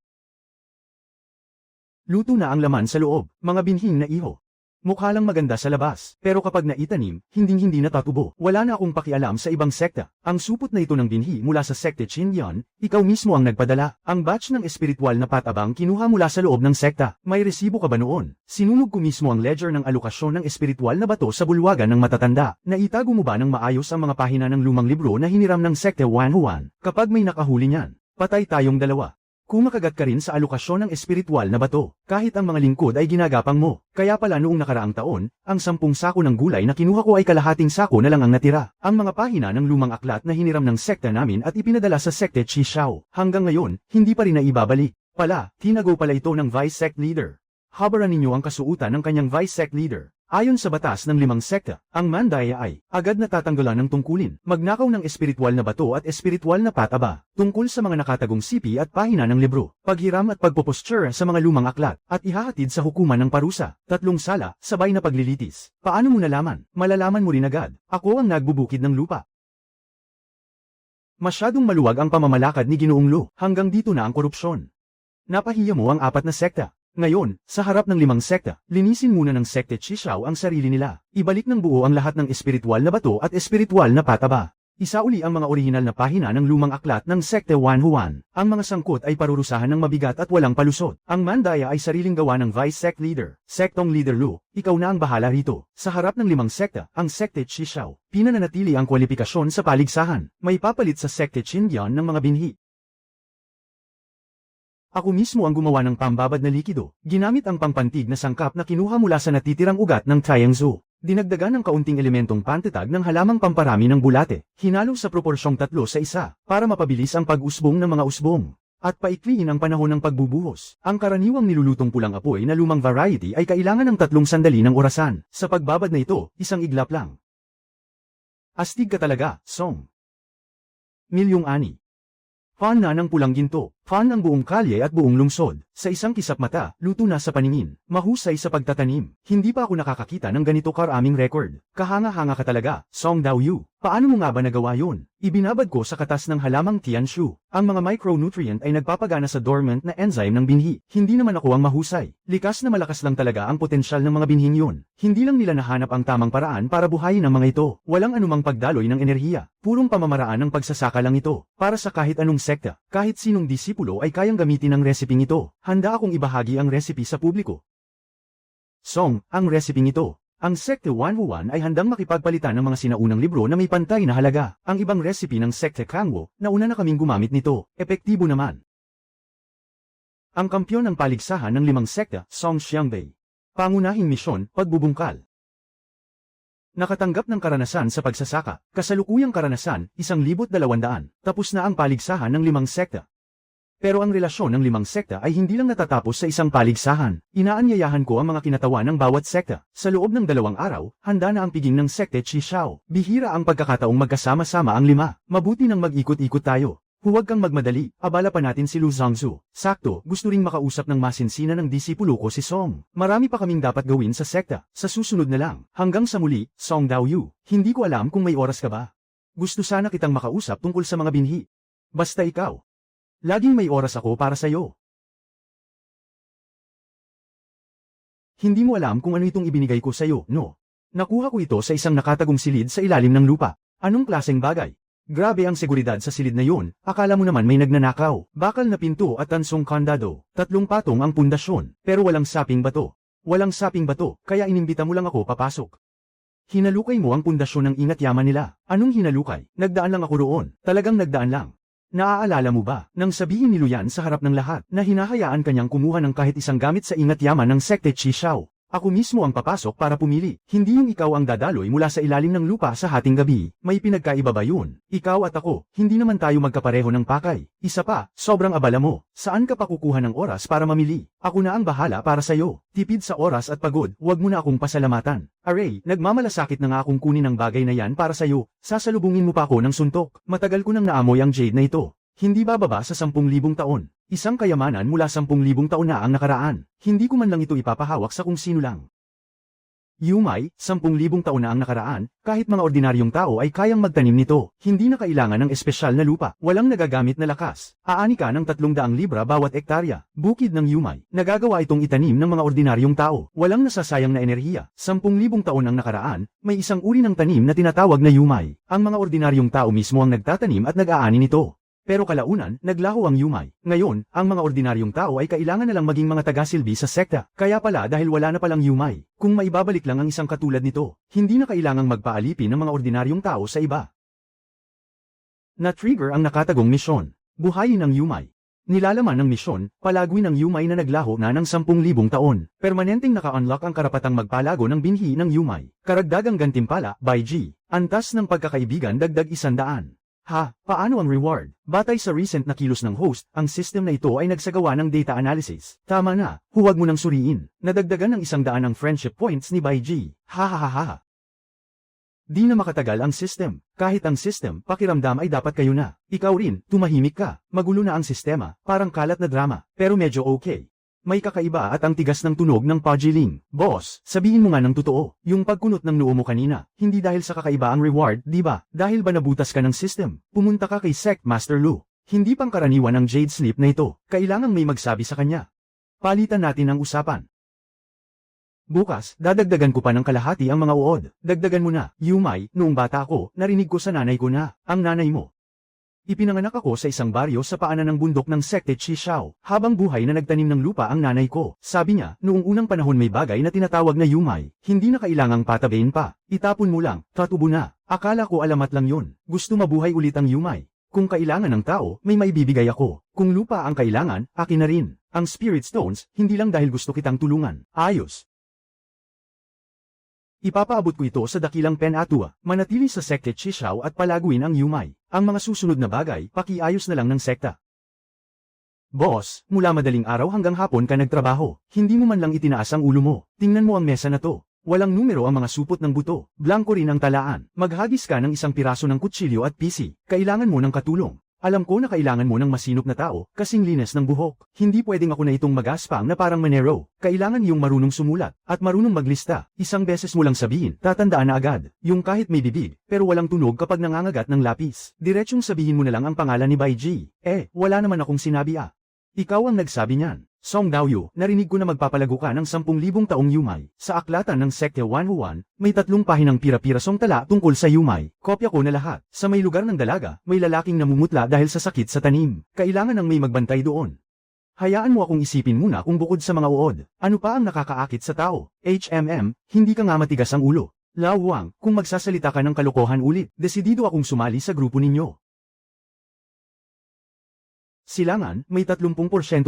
Luto na ang laman sa loob, mga binhing na iho. Mukha lang maganda sa labas, pero kapag naitanim, hinding-hindi natatubo. Wala na akong pakialam sa ibang sekta. Ang supot na ito ng binhi mula sa sekte Qinyan, ikaw mismo ang nagpadala. Ang batch ng espiritual na patabang kinuha mula sa loob ng sekta. May resibo ka ba noon? Sinunog ko mismo ang ledger ng alokasyon ng espiritual na bato sa bulwagan ng matatanda. Naitago mo ba ng maayos ang mga pahina ng lumang libro na hiniram ng sekte Wanhuan? Kapag may nakahuli niyan, patay tayong dalawa. Kung makagat ka rin sa alokasyon ng espiritual na bato, kahit ang mga lingkod ay ginagapang mo. Kaya pala noong nakaraang taon, ang 10 sako ng gulay na kinuha ko ay kalahating sako na lang ang natira. Ang mga pahina ng lumang aklat na hiniram ng sekta namin at ipinadala sa sekte Qishao. Hanggang ngayon, hindi pa rin naibabalik. Tinago pala ito ng vice sect leader. Habaran ninyo ang kasuutan ng kanyang vice sect leader. Ayon sa batas ng 5 sekta, ang mandaya ay agad natatanggalan ng tungkulin, magnakaw ng espiritual na bato at espiritual na pataba, tungkol sa mga nakatagong sipi at pahina ng libro, paghiram at pagpoposture sa mga lumang aklat, at ihahatid sa hukuman ng parusa. 3 sala, sabay na paglilitis. Paano mo nalaman? Malalaman mo rin agad. Ako ang nagbubukid ng lupa. Masyadong maluwag ang pamamalakad ni Ginoong Lu, hanggang dito na ang korupsyon. Napahiya mo ang 4 na sekta. Ngayon, sa harap ng 5 sekta, linisin muna ng sekte Qishao ang sarili nila. Ibalik ng buo ang lahat ng espiritual na bato at espiritual na pataba. Isauli ang mga orihinal na pahina ng lumang aklat ng sekte Wanhuan. Ang mga sangkot ay parurusahan ng mabigat at walang palusot. Ang mandaya ay sariling gawa ng vice sect leader, sektong leader Lu. Ikaw na ang bahala rito. Sa harap ng 5 sekta, ang sekte Qishao, pinananatili ang kwalipikasyon sa paligsahan. May papalit sa sekte Qinyan ng mga binhi. Ako mismo ang gumawa ng pambabad na likido, ginamit ang pangpantig na sangkap na kinuha mula sa natitirang ugat ng Tiangsu. Dinagdagan ng kaunting elementong pantetag ng halamang pamparami ng bulate, hinalo sa proporsyong 3-1, para mapabilis ang pag-usbong ng mga usbong, at paikliin ang panahon ng pagbubuhos. Ang karaniwang nilulutong pulang apoy na lumang variety ay kailangan ng 3 sandali ng orasan. Sa pagbabad na ito, 1 iglap lang. Astig ka talaga, Song. Milyong ani. Fan na ng pulang ginto, fan ng buong kalye at buong lungsod. Sa isang kisap mata, luto na sa paningin, mahusay sa pagtatanim. Hindi pa ako nakakakita ng ganito karaming record. Kahanga-hanga ka talaga, Song Daoyu. Paano mo nga ba nagawa yun? Ibinabad ko sa katas ng halamang Tianshu. Ang mga micronutrient ay nagpapagana sa dormant na enzyme ng binhi. Hindi naman ako ang mahusay. Likas na malakas lang talaga ang potensyal ng mga binhing yun. Hindi lang nila nahanap ang tamang paraan para buhayin ang mga ito. Walang anumang pagdaloy ng enerhiya. Purong pamamaraan ng pagsasaka lang ito. Para sa kahit anong sekta, kahit sinong disipulo ay kayang gamitin ang reseping ito. Handa akong ibahagi ang recipe sa publiko. Song, ang reseping ito. Ang sekte Wanhuan ay handang makipagpalitan ng mga sinaunang libro na may pantay na halaga. Ang ibang recipe ng sekte Kangwo, nauna na kaming gumamit nito. Epektibo naman. Ang kampyon ng paligsahan ng 5 sekta, Song Xiangbei. Pangunahing misyon, pagbubungkal. Nakatanggap ng karanasan sa pagsasaka, kasalukuyang karanasan, 1,200. Tapos na ang paligsahan ng 5 sekta. Pero ang relasyon ng 5 sekta ay hindi lang natatapos sa isang paligsahan. Inaanyayahan ko ang mga kinatawan ng bawat sekta. Sa loob ng 2 araw, handa na ang piging ng sekte Qishao. Bihira ang pagkakataong magkasama-sama ang 5. Mabuti nang mag-ikot-ikot tayo. Huwag kang magmadali, abala pa natin si Lu Zhangzu. Sakto, gusto ring makausap ng masinsina ng disipulo ko si Song. Marami pa kaming dapat gawin sa sekta. Sa susunod na lang. Hanggang sa muli, Song Daoyu. Hindi ko alam kung may oras ka ba. Gusto sana kitang makausap tungkol sa mga binhi. Basta ikaw. Laging may oras ako para sa'yo. Hindi mo alam kung ano itong ibinigay ko sa'yo, no? Nakuha ko ito sa isang nakatagong silid sa ilalim ng lupa. Anong klaseng bagay? Grabe ang seguridad sa silid na yun, akala mo naman may nagnanakaw. Bakal na pinto at tansong kandado. 3 patong ang pundasyon, pero walang saping bato. Walang saping bato, kaya inimbita mo lang ako papasok. Hinalukay mo ang pundasyon ng ingat yaman nila. Anong hinalukay? Nagdaan lang ako roon. Talagang nagdaan lang. Naaalala mo ba, nang sabihin ni Luyan sa harap ng lahat, na hinahayaan kanyang kumuha ng kahit isang gamit sa ingat yaman ng sekte Qishao? Ako mismo ang papasok para pumili, hindi yung ikaw ang dadaloy mula sa ilalim ng lupa sa hating gabi. May pinagkaiba ba yun? Ikaw at ako, hindi naman tayo magkapareho ng pakay. Isa pa, sobrang abala mo. Saan ka pa kukuha ng oras para mamili? Ako na ang bahala para sa'yo. Tipid sa oras at pagod, huwag mo na akong pasalamatan. Aray, nagmamalasakit na nga akong kunin ang bagay na yan para sa'yo. Sasalubungin mo pa ako ng suntok. Matagal ko nang naamoy ang jade na ito. Hindi bababa sa 10,000 taon. Isang kayamanan mula 10,000 taon na ang nakaraan. Hindi ko man lang ito ipapahawak sa kung sino lang. Yumay, 10,000 taon na ang nakaraan, kahit mga ordinaryong tao ay kayang magtanim nito. Hindi na kailangan ng espesyal na lupa, walang nagagamit na lakas. Aani ka ng 300 libra bawat ektarya. Bukid ng Yumay, nagagawa itong itanim ng mga ordinaryong tao. Walang nasasayang na enerhiya. 10,000 taon ang nakaraan, may isang uri ng tanim na tinatawag na Yumay. Ang mga ordinaryong tao mismo ang nagtatanim at nag-aani nito. Pero kalaunan, naglaho ang Yumay. Ngayon, ang mga ordinaryong tao ay kailangan na lang maging mga tagasilbi sa sekta. Kaya pala dahil wala na palang Yumay. Kung maibabalik lang ang isang katulad nito, hindi na kailangang magpaalipin ng mga ordinaryong tao sa iba. Na-trigger ang nakatagong misyon. Buhayin ang Yumay. Nilalaman ng misyon, palaguin ang Yumay na naglaho na ng 10,000 taon. Permanenteng naka-unlock ang karapatang magpalago ng binhi ng Yumay. Karagdagang gantimpala, by G. Antas ng pagkakaibigan dagdag 100. Ha, paano ang reward? Batay sa recent na kilos ng host, ang system na ito ay nagsagawa ng data analysis. Tama na, huwag mo nang suriin. Nadagdagan ng 100 ang friendship points ni Bai G. Ha ha ha ha. Di na makatagal ang system. Kahit ang system, pakiramdam ay dapat kayo na. Ikaw rin, tumahimik ka. Magulo na ang sistema, parang kalat na drama, pero medyo okay. May kakaiba at ang tigas ng tunog ng Pajiling. Boss, sabihin mo nga ng totoo, yung pagkunot ng noo mo kanina, hindi dahil sa kakaiba ang reward, di ba? Dahil ba nabutas ka ng system? Pumunta ka kay Sect Master Lu. Hindi pangkaraniwan ang Jade Sleep na ito, kailangang may magsabi sa kanya. Palitan natin ang usapan. Bukas, dadagdagan ko pa ng kalahati ang mga uod. Dagdagan mo na, Yumay, noong bata ako, narinig ko sa nanay ko na, ang nanay mo. Ipinanganak ako sa isang baryo sa paanan ng bundok ng Sekte Chishao. Habang buhay na nagtanim ng lupa ang nanay ko. Sabi niya, noong unang panahon may bagay na tinatawag na Yumay. Hindi na kailangang patabain pa. Itapon mo lang, tatubo na. Akala ko alamat lang yun. Gusto mabuhay ulit ang Yumay. Kung kailangan ng tao, may maibibigay ako. Kung lupa ang kailangan, akin na rin. Ang Spirit Stones, hindi lang dahil gusto kitang tulungan. Ayos. Ipapaabot ko ito sa dakilang Penatua, manatili sa Sekte Chishao at palaguin ang Yumay. Ang mga susunod na bagay, pakiayos na lang ng sekta. Boss, mula madaling araw hanggang hapon ka nagtrabaho, hindi mo man lang itinaas ang ulo mo. Tingnan mo ang mesa na to. Walang numero ang mga supot ng buto, blanko rin ang talaan. Maghagis ka ng isang piraso ng kutsilyo at PC, kailangan mo ng katulong. Alam ko na kailangan mo ng masinop na tao, kasing linis ng buhok. Hindi pwedeng ako na itong magaspang na parang manero. Kailangan yung marunong sumulat, at marunong maglista. Isang beses mo lang sabihin, tatandaan na agad. Yung kahit may bibig, pero walang tunog kapag nangangagat ng lapis. Diretsyong sabihin mo na lang ang pangalan ni Bai G. Wala naman akong sinabi ah. Ikaw ang nagsabi niyan. Song Daoyu, narinig ko na magpapalago ka ng 10,000 taong Yumay. Sa aklatan ng Sekte 101, may 3 pahinang pira-pirasong tala tungkol sa Yumay. Kopya ko na lahat. Sa may lugar ng dalaga, may lalaking namumutla dahil sa sakit sa tanim. Kailangan ng may magbantay doon. Hayaan mo akong isipin muna kung bukod sa mga uod, ano pa ang nakakaakit sa tao? Hindi ka nga matigas ang ulo. Lao Wang, kung magsasalita ka ng kalokohan ulit, desidido akong sumali sa grupo ninyo. Silangan, may 30%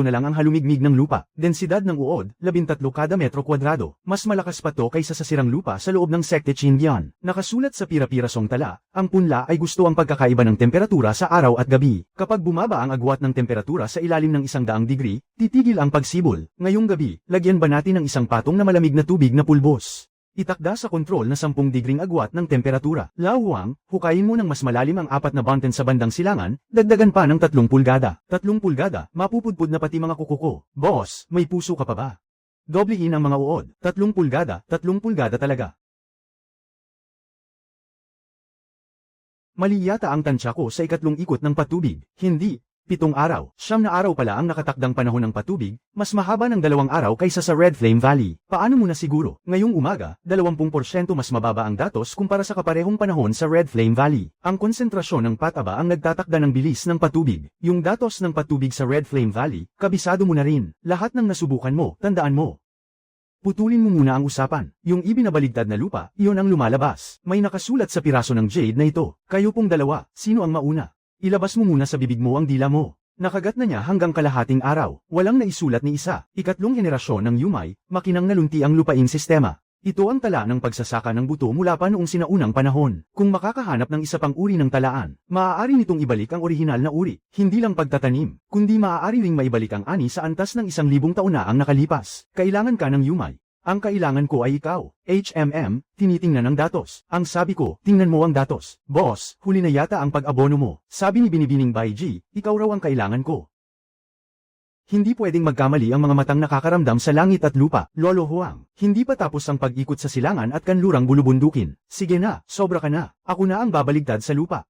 na lang ang halumigmig ng lupa. Densidad ng uod, 13 kada metro kwadrado. Mas malakas pa to kaysa sa sirang lupa sa loob ng Sekte Qingyan. Nakasulat sa pira-pirasong tala, ang punla ay gusto ang pagkakaiba ng temperatura sa araw at gabi. Kapag bumaba ang agwat ng temperatura sa ilalim ng 100 degree, titigil ang pagsibol. Ngayong gabi, lagyan ba natin ng isang patong na malamig na tubig na pulbos? Itakda sa kontrol na 10 digring agwat ng temperatura. Lao Wang, hukayin mo ng mas malalim ang 4 na button sa bandang silangan, dagdagan pa ng 3 pulgada. 3 pulgada, mapupudpud na pati mga kuko ko. Boss, may puso ka pa ba? Doblehin ang mga uod. 3 pulgada talaga. Mali yata ang tansya ko sa ikatlong ikot ng patubig. Hindi. 7 araw, 9 na araw pala ang nakatakdang panahon ng patubig, mas mahaba ng 2 araw kaysa sa Red Flame Valley. Paano mo na siguro? Ngayong umaga, 20% mas mababa ang datos kumpara sa kaparehong panahon sa Red Flame Valley. Ang konsentrasyon ng pataba ang nagtatakda ng bilis ng patubig. Yung datos ng patubig sa Red Flame Valley, kabisado mo na rin. Lahat ng nasubukan mo, tandaan mo. Putulin mo muna ang usapan. Yung ibinabaligtad na lupa, iyon ang lumalabas. May nakasulat sa piraso ng jade na ito. Kayo pong dalawa, sino ang mauna? Ilabas mo muna sa bibig mo ang dila mo. Nakagat na niya hanggang kalahating araw. Walang naisulat ni isa. Ikatlong henerasyon ng Yumay, makinang nalunti ang lupaing sistema. Ito ang tala ng pagsasaka ng buto mula pa noong sinaunang panahon. Kung makakahanap ng isa pang uri ng talaan, maaari nitong ibalik ang orihinal na uri. Hindi lang pagtatanim, kundi maaari ring maibalik ang ani sa antas ng 1,000 taon na ang nakalipas. Kailangan ka ng Yumay. Ang kailangan ko ay ikaw. Tinitingnan ang datos. Ang sabi ko, tingnan mo ang datos. Boss, huli na yata ang pag-abono mo. Sabi ni Binibining Bai G, ikaw raw ang kailangan ko. Hindi pwedeng magkamali ang mga matang nakakaramdam sa langit at lupa. Lolo Huang, hindi pa tapos ang pag-ikot sa silangan at kanlurang bulubundukin. Sige na, sobra ka na. Ako na ang babaligtad sa lupa.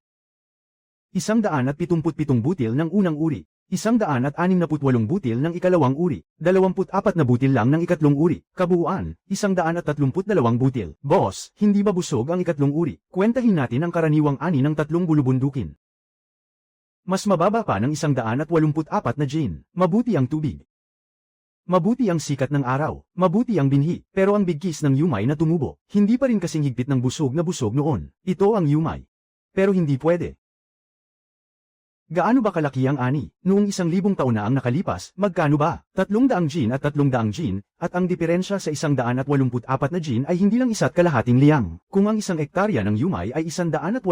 177 butil ng unang uri. 168 butil ng ikalawang uri. 24 na butil lang ng ikatlong uri. Kabuuan, 132 butil. Boss, hindi ba busog ang ikatlong uri? Kwentahin natin ang karaniwang ani ng tatlong bulubundukin. Mas mababa pa ng 184 na gin. Mabuti ang tubig. Mabuti ang sikat ng araw. Mabuti ang binhi. Pero ang bigkis ng yumay na tumubo. Hindi pa rin kasing higpit ng busog na busog noon. Ito ang yumay. Pero hindi pwede. Gaano ba kalaki ang ani? Noong 1,000 taon na ang nakalipas, magkano ba? 300 gin at 300 gin, at ang diferensya sa 184 na gin ay hindi lang isa't kalahating liyang. Kung ang isang ektarya ng yumay ay 184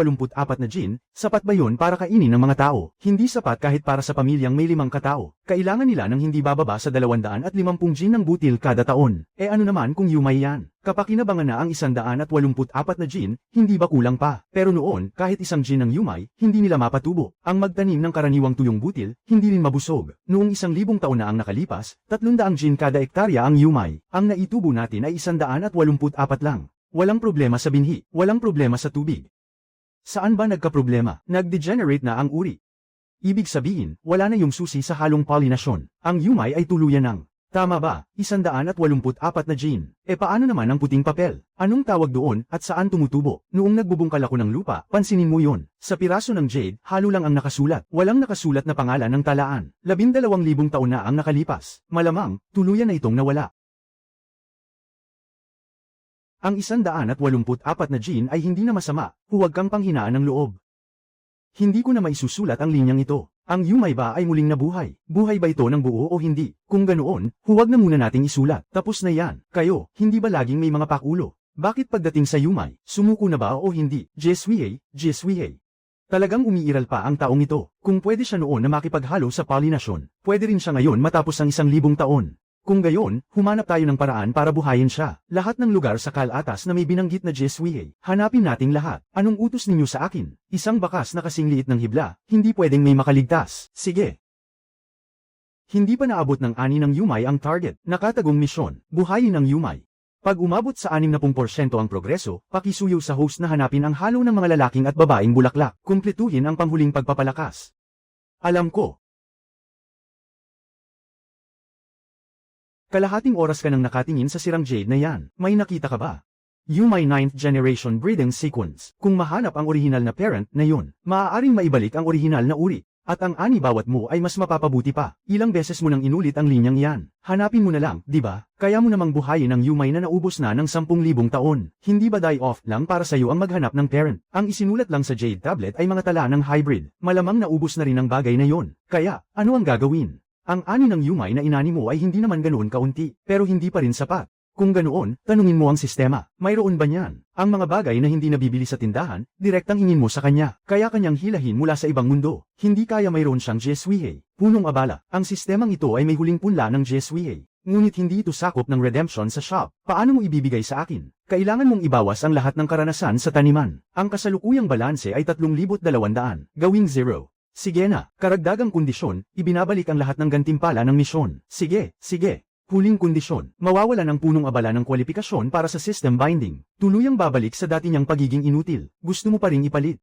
na gin, sapat ba yun para kainin ng mga tao? Hindi sapat kahit para sa pamilyang may 5 katao. Kailangan nila ng hindi bababa sa 250 gin ng butil kada taon. E ano naman kung yumay yan? Kapakinabangan na ang 184 na gin, hindi ba kulang pa? Pero noon, kahit isang gin ng yumay, hindi nila mapatubo. Ang magtanim ng karaniwang tuyong butil, hindi rin mabusog. Noong 1,000 taon na ang nakalipas, 300 gin kada ektarya ang yumay. Ang naitubo natin ay 184 lang. Walang problema sa binhi, walang problema sa tubig. Saan ba nagkaproblema? Nag-degenerate na ang uri. Ibig sabihin, wala na yung susi sa halong pollination. Ang yumay ay tuluyan ng tama ba? 184 na gin. E paano naman ang puting papel? Anong tawag doon at saan tumutubo? Noong nagbubungkal ako ng lupa, pansinin mo yon. Sa piraso ng jade, halo lang ang nakasulat. Walang nakasulat na pangalan ng talaan. 12,000 taon na ang nakalipas. Malamang, tuluyan na itong nawala. Ang 184 na gin ay hindi na masama, huwag kang panghinaan ng loob. Hindi ko na maisusulat ang linyang ito. Ang yumay ba ay muling nabuhay? Buhay ba ito ng buo o hindi? Kung ganoon, huwag na muna nating isulat. Tapos na yan. Kayo, hindi ba laging may mga pakulo? Bakit pagdating sa yumay, sumuko na ba o hindi? Jeswie. Talagang umiiral pa ang taong ito. Kung pwede siya noon na makipaghalo sa pollination, pwede rin siya ngayon matapos ang 1,000 taon. Kung gayon, humanap tayo ng paraan para buhayin siya. Lahat ng lugar sa Kalatas na may binanggit na Jeswie, hanapin nating lahat. Anong utos ninyo sa akin? Isang bakas na kasing liit ng hibla, hindi pwedeng may makaligtas. Sige. Hindi pa naabot ng ani ng yumay ang target. Nakatagong misyon, buhayin ang yumay. Pag umabot sa 60% ang progreso, pakisuyo sa host na hanapin ang halo ng mga lalaking at babaeng bulaklak. Kumpletuhin ang panghuling pagpapalakas. Alam ko. Kalahating oras ka nang nakatingin sa sirang jade na yan. May nakita ka ba? Yumay 9th generation breeding sequence. Kung mahanap ang orihinal na parent na yun, maaaring maibalik ang orihinal na uri. At ang ani bawat mo ay mas mapapabuti pa. Ilang beses mo nang inulit ang linyang yan. Hanapin mo na lang, di ba? Kaya mo namang buhayin ang yumay na naubos na ng 10,000 taon. Hindi ba die-off lang para sa'yo ang maghanap ng parent? Ang isinulat lang sa jade tablet ay mga tala ng hybrid. Malamang naubos na rin ang bagay na yon. Kaya, ano ang gagawin? Ang ani ng yumay na inani mo ay hindi naman ganoon kaunti, pero hindi pa rin sapat. Kung ganoon, tanungin mo ang sistema, mayroon ba niyan? Ang mga bagay na hindi nabibili sa tindahan, direktang hingin mo sa kanya, kaya kanyang hilahin mula sa ibang mundo. Hindi kaya mayroon siyang Jeswie. Punong abala, ang sistemang ito ay may huling punla ng Jeswie. Ngunit hindi ito sakop ng redemption sa shop. Paano mo ibibigay sa akin? Kailangan mong ibawas ang lahat ng karanasan sa taniman. Ang kasalukuyang balanse ay 3,200. Gawing 0. Sige na, karagdagang kondisyon, ibinabalik ang lahat ng gantimpala ng misyon. Sige. Huling kondisyon, mawawalan ang punong abala ng kwalifikasyon para sa system binding. Tuluyang babalik sa dati niyang pagiging inutil. Gusto mo pa ring ipalit?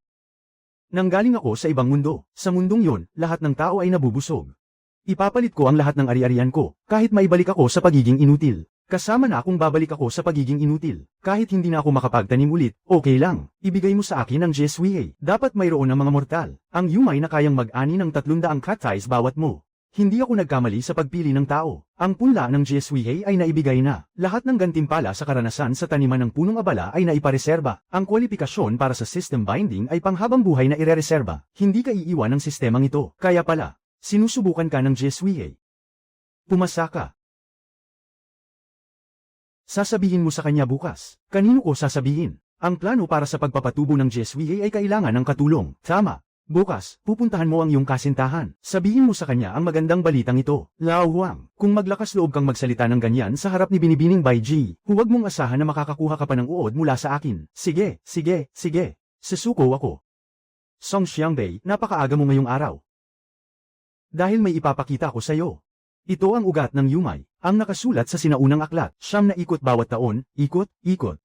Nanggaling ako sa ibang mundo. Sa mundong yon, lahat ng tao ay nabubusog. Ipapalit ko ang lahat ng ari-arian ko, kahit maibalik ako sa pagiging inutil. Kasama na akong babalik ako sa pagiging inutil. Kahit hindi na ako makapagtanim ulit, okay lang. Ibigay mo sa akin ang Jeswie. Dapat mayroon ng mga mortal. Ang yumay na kayang mag-ani ng 300 cat-eyes bawat mo. Hindi ako nagkamali sa pagpili ng tao. Ang punla ng Jeswie ay naibigay na. Lahat ng gantimpala sa karanasan sa taniman ng punong abala ay naipareserba. Ang kwalifikasyon para sa system binding ay panghabang buhay na irereserba. Hindi ka iiwan ng sistemang ito. Kaya pala, sinusubukan ka ng Jeswie. Pumasa ka. Sasabihin mo sa kanya bukas. Kanino ko sasabihin? Ang plano para sa pagpapatubo ng Jeswie ay kailangan ng katulong. Tama. Bukas, pupuntahan mo ang iyong kasintahan. Sabihin mo sa kanya ang magandang balitang ito. Lao Huang, kung maglakas loob kang magsalita ng ganyan sa harap ni Binibining Bai Ji, huwag mong asahan na makakakuha ka pa ng uod mula sa akin. Sige. Susuko ako. Song Xiangbei, napakaaga mo ngayong araw. Dahil may ipapakita ko sa'yo. Ito ang ugat ng Yumay, ang nakasulat sa sinaunang aklat, 9 na ikot bawat taon, ikot,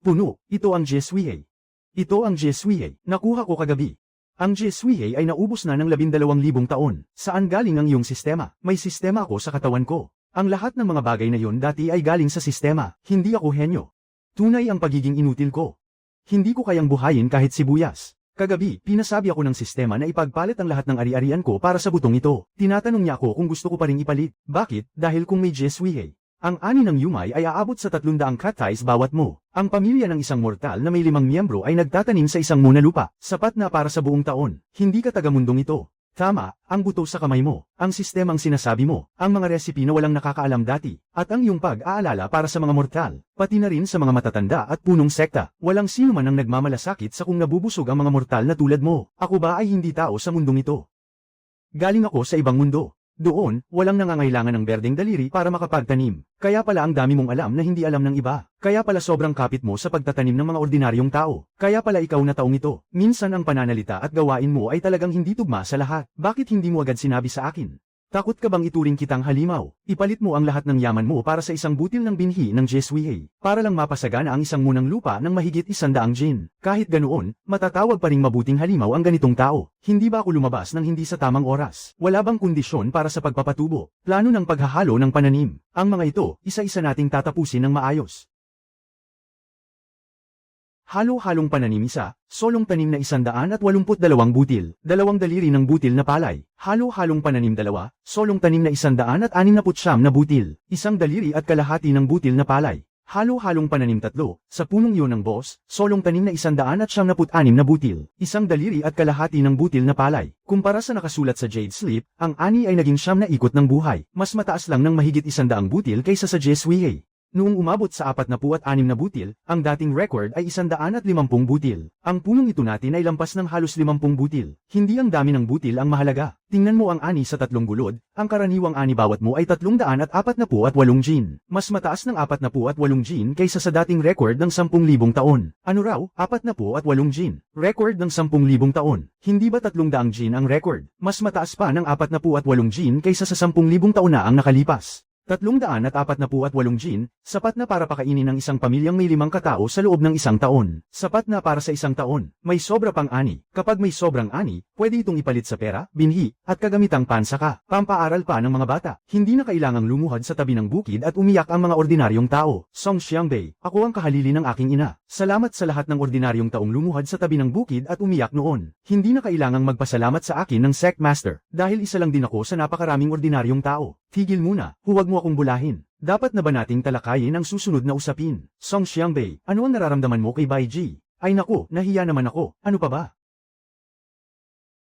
puno, ito ang Jeswie. Ito ang Jeswie, nakuha ko kagabi. Ang Jeswie ay naubos na ng 12,000 taon. Saan galing ang iyong sistema? May sistema ako sa katawan ko. Ang lahat ng mga bagay na yon dati ay galing sa sistema, hindi ako henyo. Tunay ang pagiging inutil ko. Hindi ko kayang buhayin kahit sibuyas. Kagabi, pinasabi ako ng sistema na ipagpalit ang lahat ng ari-arian ko para sa butong ito. Tinatanong niya ako kung gusto ko pa ring ipalit. Bakit? Dahil kung may Jeswie, ang ani ng Yumay ay aabot sa 300 katays bawat mo. Ang pamilya ng isang mortal na may 5 miyembro ay nagtatanim sa isang muna lupa, sapat na para sa buong taon. Hindi ka taga-mundong ito. Tama, ang buto sa kamay mo, ang sistemang sinasabi mo, ang mga resipe na walang nakakaalam dati, at ang iyong pag-aalala para sa mga mortal, pati na rin sa mga matatanda at punong sekta. Walang sino man ang nagmamalasakit sa kung nabubusog ang mga mortal na tulad mo. Ako ba ay hindi tao sa mundong ito? Galing ako sa ibang mundo. Doon, walang nangangailangan ng berdeng daliri para makapagtanim. Kaya pala ang dami mong alam na hindi alam ng iba. Kaya pala sobrang kapit mo sa pagtatanim ng mga ordinaryong tao. Kaya pala ikaw na taong ito. Minsan ang pananalita at gawain mo ay talagang hindi tugma sa lahat. Bakit hindi mo agad sinabi sa akin? Takot ka bang ituring kitang halimaw? Ipalit mo ang lahat ng yaman mo para sa isang butil ng binhi ng Jeswie, para lang mapasagana ang isang munang lupa ng mahigit 100 jin. Kahit ganoon, matatawag pa ring mabuting halimaw ang ganitong tao. Hindi ba ako lumabas ng hindi sa tamang oras? Wala bang kondisyon para sa pagpapatubo? Plano ng paghahalo ng pananim. Ang mga ito, isa-isa nating tatapusin ng maayos. Halo-halong pananim isa, solong tanim na 182 butil, 2 daliri ng butil na palay. Halo-halong pananim 2, solong tanim na 169 na butil, 1 daliri at kalahati ng butil na palay. Halo-halong pananim 3, sa punong iyon ng boss, solong tanim na 196 na butil, 1 daliri at kalahati ng butil na palay. Kumpara sa nakasulat sa Jade Sleep, ang ani ay naging 9 na ikot ng buhay, mas mataas lang ng mahigit 100 butil kaysa sa Jeswie. Noong umabot sa 46 na butil, ang dating record ay 150 butil. Ang punong ito natin ay lampas ng halos 50 butil. Hindi ang dami ng butil ang mahalaga. Tingnan mo ang ani sa 3 gulod, ang karaniwang ani bawat mo ay 348 jin. Mas mataas ng 48 jin kaysa sa dating record ng 10,000 taon. Ano raw? 48 jin. Record ng 10,000 taon. Hindi ba 300 jin ang record? Mas mataas pa ng 48 jin kaysa sa 10,000 taon na ang nakalipas. 348 jin, sapat na para pakainin ng isang pamilyang may 5 katao sa loob ng isang taon. Sapat na para sa isang taon. May sobra pang ani. Kapag may sobrang ani, pwede itong ipalit sa pera, binhi, at kagamitang pansaka. Pampaaral pa ng mga bata. Hindi na kailangang lumuhad sa tabi ng bukid at umiyak ang mga ordinaryong tao. Song Xiangbei, ako ang kahalili ng aking ina. Salamat sa lahat ng ordinaryong taong lumuhad sa tabi ng bukid at umiyak noon. Hindi na kailangang magpasalamat sa akin ng Sect Master, dahil isa lang din ako sa napakaraming ordinaryong tao. Tigil muna, huwag mo akong bulahin. Dapat na ba nating talakayin ang susunod na usapin? Song Xiangbei, ano ang nararamdaman mo kay Bai Ji? Ay naku, nahiya naman ako. Ano pa ba?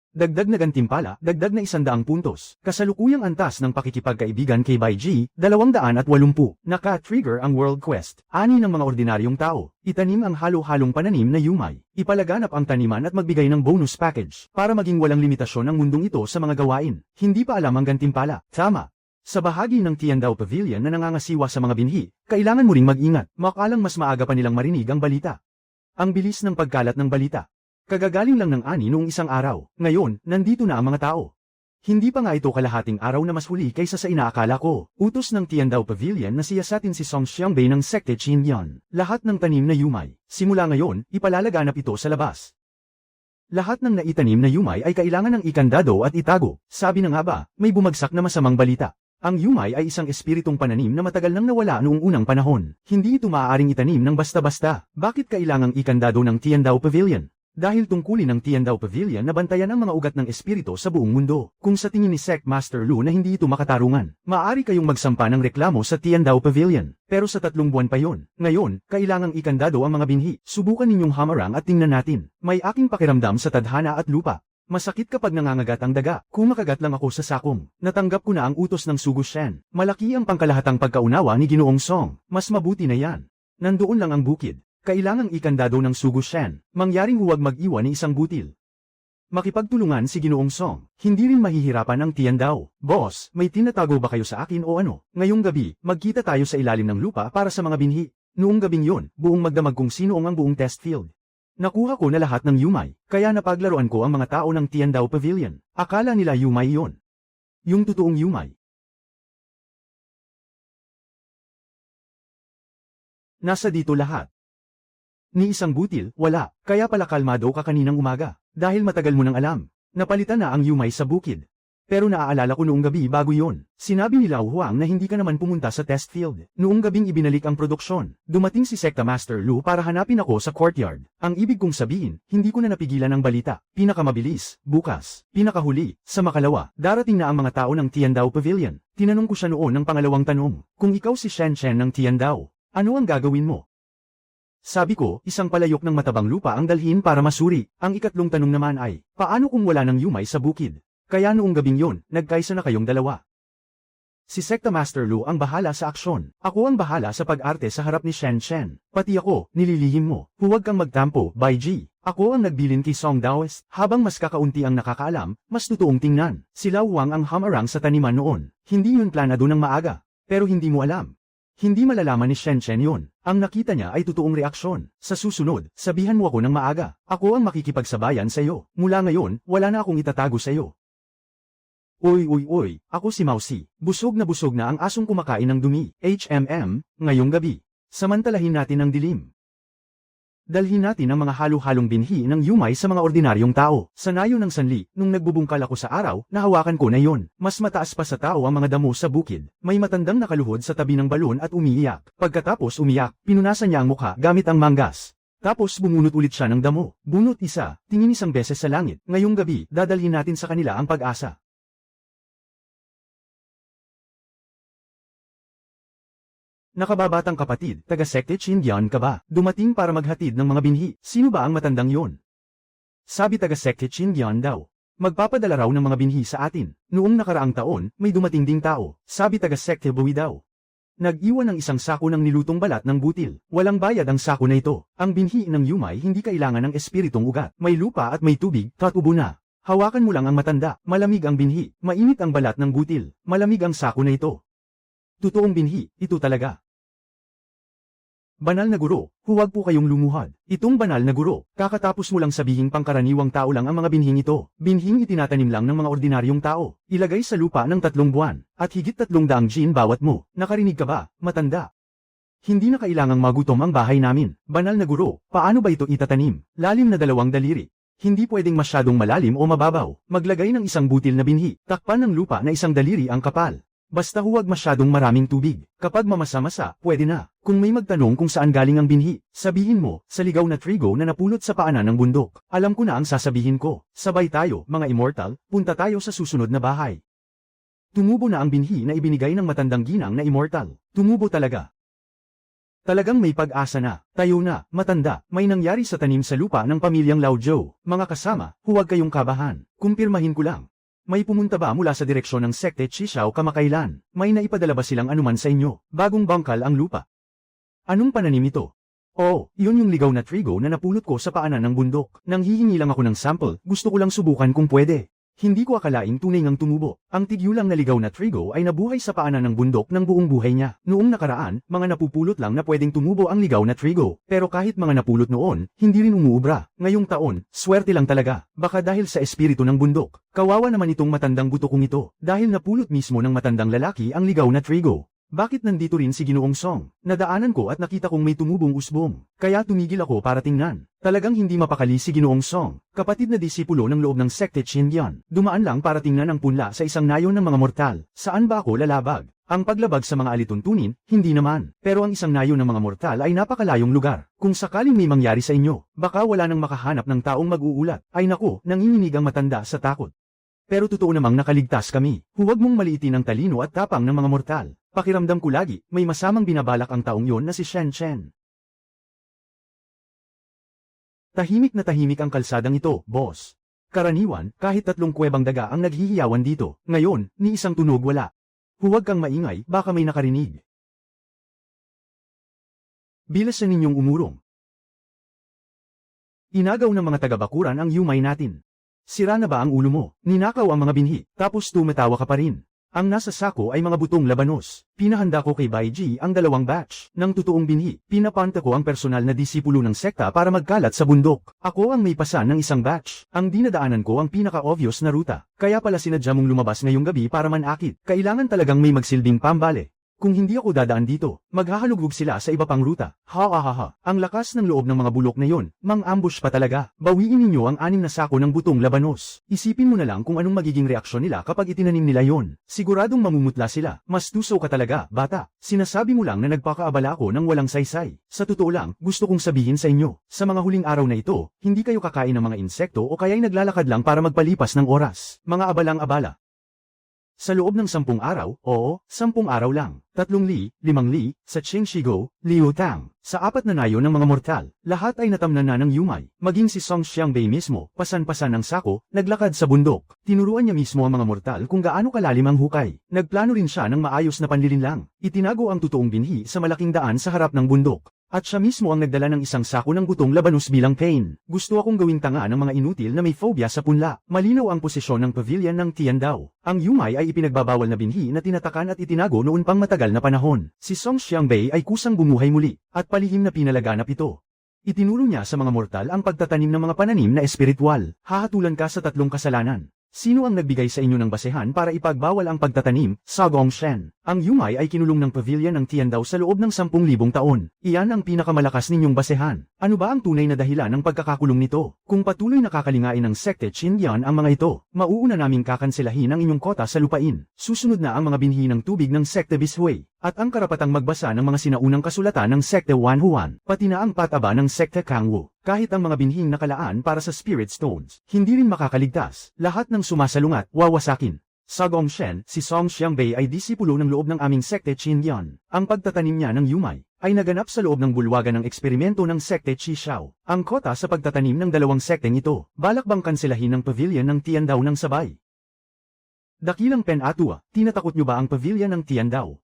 Dagdag na gantimpala, dagdag na 100 puntos. Kasalukuyang antas ng pakikipagkaibigan kay Bai Ji, 280. Naka-trigger ang World Quest. Ani ng mga ordinaryong tao. Itanim ang halo-halong pananim na Yumay. Ipalaganap ang taniman at magbigay ng bonus package, para maging walang limitasyon ang mundong ito sa mga gawain. Hindi pa alam ang gantimpala. Tama. Sa bahagi ng Tiandao Pavilion na nangangasiwa sa mga binhi, kailangan mo ring mag-ingat. Makalang mas maaga pa nilang marinig ang balita. Ang bilis ng pagkalat ng balita. Kagagaling lang ng ani noong isang araw. Ngayon, nandito na ang mga tao. Hindi pa nga ito kalahating araw na mas huli kaysa sa inaakala ko. Utos ng Tiandao Pavilion na siyasatin si Song Xiangbei ng Sekte Qinyan. Lahat ng tanim na Yumay. Simula ngayon, ipalalaganap ito sa labas. Lahat ng naitanim na Yumay ay kailangan ng ikandado at itago. Sabi na nga ba, may bumagsak na masamang balita. Ang Yumay ay isang espiritong pananim na matagal nang nawala noong unang panahon. Hindi ito maaaring itanim ng basta-basta. Bakit kailangang ikandado ng Tiandao Pavilion? Dahil tungkulin ng Tiandao Pavilion na bantayan ang mga ugat ng espiritu sa buong mundo. Kung sa tingin ni Sect Master Lu na hindi ito makatarungan, maaari kayong magsampa ng reklamo sa Tiandao Pavilion. Pero sa 3 buwan pa yon. Ngayon, kailangang ikandado ang mga binhi. Subukan ninyong hamarang at tingnan natin. May aking pakiramdam sa tadhana at lupa. Masakit kapag nangangagat ang daga. Kung makagat lang ako sa sakong, natanggap ko na ang utos ng Sugu Shen. Malaki ang pangkalahatang pagkaunawa ni Ginoong Song. Mas mabuti na yan. Nandoon lang ang bukid. Kailangang ikandado ng Sugu Shen. Mangyaring huwag mag-iwan ni isang butil. Makipagtulungan si Ginoong Song. Hindi rin mahihirapan ang Tiandao. Boss, may tinatago ba kayo sa akin o ano? Ngayong gabi, magkita tayo sa ilalim ng lupa para sa mga binhi. Noong gabing yon, buong magdamag kung sino ang buong test field. Nakuha ko na lahat ng Yumay, kaya napaglaruan ko ang mga tao ng Tiandao Pavilion. Akala nila Yumay yon. Yung totoong Yumay. Nasa dito lahat. Ni isang butil, wala. Kaya pala kalmado ka kaninang umaga. Dahil matagal mo nang alam. Napalitan na ang yumay sa bukid. Pero naaalala ko noong gabi bago yon. Sinabi ni Lao Huang na hindi ka naman pumunta sa test field. Noong gabing ibinalik ang produksyon. Dumating si Sekta Master Lu para hanapin ako sa courtyard. Ang ibig kong sabihin, hindi ko na napigilan ang balita. Pinakamabilis, bukas. Pinakahuli, sa makalawa. Darating na ang mga tao ng Tiandao Pavilion. Tinanong ko siya noon ng pangalawang tanong. Kung ikaw si Shen Shen ng Tiandao, ano ang gagawin mo? Sabi ko, isang palayok ng matabang lupa ang dalhin para masuri. Ang ikatlong tanong naman ay, paano kung wala ng yumay sa bukid? Kaya noong gabing yon, nagkaisa na kayong dalawa. Si Sekta Master Lu ang bahala sa aksyon. Ako ang bahala sa pag-arte sa harap ni Shen Shen. Pati ako, nililihim mo. Huwag kang magtampo, Bai Ji. Ako ang nagbilin kay Song Daoist. Habang mas kakaunti ang nakakaalam, mas totoong tingnan. Si Lao Huang ang hamarang sa taniman noon. Hindi yun planado ng maaga. Pero hindi mo alam. Hindi malalaman ni Shen Shen yun. Ang nakita niya ay totoong reaksyon. Sa susunod, sabihan mo ako ng maaga. Ako ang makikipagsabayan sa iyo. Mula ngayon, wala na akong itatago sa iyo. Oy, ako si Mausi. Busog na ang asong kumakain ng dumi. Ngayong gabi. Samantalahin natin ang dilim. Dalhin natin ang mga halo-halong binhi ng yumay sa mga ordinaryong tao. Sa nayo ng sanli, nung nagbubungkal ako sa araw, nahawakan ko na yon. Mas mataas pa sa tao ang mga damo sa bukid. May matandang nakaluhod sa tabi ng balon at umiiyak. Pagkatapos umiyak, pinunasan niya ang mukha gamit ang manggas. Tapos bumunot ulit siya ng damo. Bunot isa, tingin isang beses sa langit. Ngayong gabi, dadalhin natin sa kanila ang pag-asa. Nakababatang kapatid, taga-sekte Chindian ka ba? Dumating para maghatid ng mga binhi. Sino ba ang matandang yon? Sabi taga-sekte Chindian daw. Magpapadala raw ng mga binhi sa atin. Noong nakaraang taon, may dumating ding tao. Sabi taga-sekte Bui daw. Nag-iwan ng isang sako ng nilutong balat ng butil. Walang bayad ang sako na ito. Ang binhi ng yumay hindi kailangan ng espiritong ugat. May lupa at may tubig, tatubo na. Hawakan mo lang ang matanda. Malamig ang binhi. Mainit ang balat ng butil. Malamig ang sako na ito. Totoong binhi, ito talaga. Banal na guro, huwag po kayong lumuhad. Itong banal na guro, kakatapos mo lang sabihing pangkaraniwang tao lang ang mga binhing ito. Binhing itinatanim lang ng mga ordinaryong tao. Ilagay sa lupa ng 3 buwan, at higit 300 jin bawat mo. Nakarinig ka ba, matanda? Hindi na kailangang magutom ang bahay namin. Banal na guro, paano ba ito itatanim? Lalim na 2 daliri. Hindi pwedeng masyadong malalim o mababaw. Maglagay ng isang butil na binhi. Takpan ng lupa na 1 daliri ang kapal. Basta huwag masyadong maraming tubig. Kapag mamasa-masa, pwede na. Kung may magtanong kung saan galing ang binhi, sabihin mo, sa ligaw na trigo na napulot sa paanan ng bundok. Alam ko na ang sasabihin ko. Sabay tayo, mga immortal, punta tayo sa susunod na bahay. Tumubo na ang binhi na ibinigay ng matandang ginang na immortal. Tumubo talaga. Talagang may pag-asa na. Tayo na, matanda, may nangyari sa tanim sa lupa ng pamilyang Lao Zhou. Mga kasama, huwag kayong kabahan. Kumpirmahin ko lang. May pumunta ba mula sa direksyon ng sekte Chixiao kamakailan? May naipadala ba silang anuman sa inyo? Bagong bangkal ang lupa. Anong pananim ito? Oo, yun yung ligaw na trigo na napulot ko sa paanan ng bundok. Nang hihingi lang ako ng sample, gusto ko lang subukan kung pwede. Hindi ko akalaing tunay ngang tumubo. Ang tigyulang na ligaw na trigo ay nabuhay sa paanan ng bundok ng buong buhay niya. Noong nakaraan, mga napupulot lang na pwedeng tumubo ang ligaw na trigo. Pero kahit mga napulot noon, hindi rin umuubra. Ngayong taon, swerte lang talaga. Baka dahil sa espiritu ng bundok. Kawawa naman itong matandang butokong ito. Dahil napulot mismo ng matandang lalaki ang ligaw na trigo. Bakit nandito rin si Ginoong Song? Nadaanan ko at nakita kong may tumubong usbong. Kaya tumigil ako para tingnan. Talagang hindi mapakali si Ginoong Song. Kapatid na disipulo ng loob ng sekte Chindian. Dumaan lang para tingnan ang punla sa isang nayon ng mga mortal. Saan ba ako lalabag? Ang paglabag sa mga alituntunin, hindi naman. Pero ang isang nayon ng mga mortal ay napakalayong lugar. Kung sakaling may mangyari sa inyo, baka wala nang makahanap ng taong mag-uulat. Ay naku, nanginginig ang matanda sa takot. Pero totoo namang nakaligtas kami. Huwag mong maliitin ang talino at tapang ng mga mortal. Pakiramdam ko lagi, may masamang binabalak ang taong yon na si Shen Shen. Tahimik na tahimik ang kalsadang ito, boss. Karaniwan, kahit 3 kuwebang daga ang naghihiyawan dito. Ngayon, ni isang tunog wala. Huwag kang maingay, baka may nakarinig. Bilasan ninyong umurong. Inagaw ng mga taga-bakuran ang yumay natin. Sira na ba ang ulo mo? Ninakaw ang mga binhi, tapos tumatawa ka pa rin. Ang nasa sako ay mga butong labanos. Pinahanda ko kay Bai Ji ang 2 batch ng totoong binhi. Pinapanta ko ang personal na disipulo ng sekta para magkalat sa bundok. Ako ang may pasan ng 1 batch. Ang dinadaanan ko ang pinaka-obvious na ruta. Kaya pala sinadya mong lumabas ngayong gabi para manakit. Kailangan talagang may magsilbing pambale. Kung hindi ako dadaan dito, maghahalugog sila sa iba pang ruta. Ha ha ha ha. Ang lakas ng loob ng mga bulok na yon, mang-ambush pa talaga. Bawiin ninyo ang 6 na sako ng butong labanos. Isipin mo na lang kung anong magiging reaksyon nila kapag itinanim nila yon. Siguradong mamumutla sila. Mas tuso ka talaga, bata. Sinasabi mo lang na nagpakaabala ako ng walang saysay. Sa totoo lang, gusto kong sabihin sa inyo, sa mga huling araw na ito, hindi kayo kakain ng mga insekto o kaya'y naglalakad lang para magpalipas ng oras. Mga abalang-abala. Sa loob ng 10 araw, oo, 10 araw lang, 3 li, 5 li, sa Chengshigo, Liu Tang, sa 4 na nayo ng mga mortal, lahat ay natamnan na ng Yumai, maging si Song Xiangbei mismo, pasan-pasan ng sako, naglakad sa bundok, tinuruan niya mismo ang mga mortal kung gaano kalalim ang hukay, nagplano rin siya ng maayos na panlilinlang, itinago ang totoong binhi sa malaking daan sa harap ng bundok. At siya mismo ang nagdala ng isang sako ng butong labanos bilang pain. Gusto akong gawing tanga ng mga inutil na may phobia sa punla. Malinaw ang posisyon ng pavilion ng Tiandao. Ang Yumai ay ipinagbabawal na binhi na tinatakan at itinago noon pang matagal na panahon. Si Song Xiangbei ay kusang bumuhay muli, at palihim na pinalaganap ito. Itinuro niya sa mga mortal ang pagtatanim ng mga pananim na espiritual. Hahatulan ka sa 3 kasalanan. Sino ang nagbigay sa inyo ng basehan para ipagbawal ang pagtatanim, Sagong Shen? Ang Yumai ay kinulong ng pavilion ng Tiandao sa loob ng 10,000 taon. Iyan ang pinakamalakas ninyong basehan. Ano ba ang tunay na dahilan ng pagkakakulong nito? Kung patuloy nakakalingain ng sekte Qindian ang mga ito, mauuna naming kakanselahin ang inyong kota sa lupain. Susunod na ang mga binhi ng tubig ng sekte Bishui, at ang karapatang magbasa ng mga sinaunang kasulatan ng sekte Wanhuan, pati na ang pataba ng sekte Kangwu. Kahit ang mga binhing nakalaan para sa Spirit Stones, hindi rin makakaligtas. Lahat ng sumasalungat, wawasakin. Sagong Shen, si Song Xiangbei ay disipulo ng loob ng aming sekte Qindian. Ang pagtatanim niya ng Yumai ay naganap sa loob ng bulwagan ng eksperimento ng sekte Qishao. Ang kota sa pagtatanim ng 2 sekteng ito, balak bang kanselahin ng pavilion ng Tiandao ng sabay? Dakilang Pen Atua, tinatakot niyo ba ang pavilion ng Tiandao?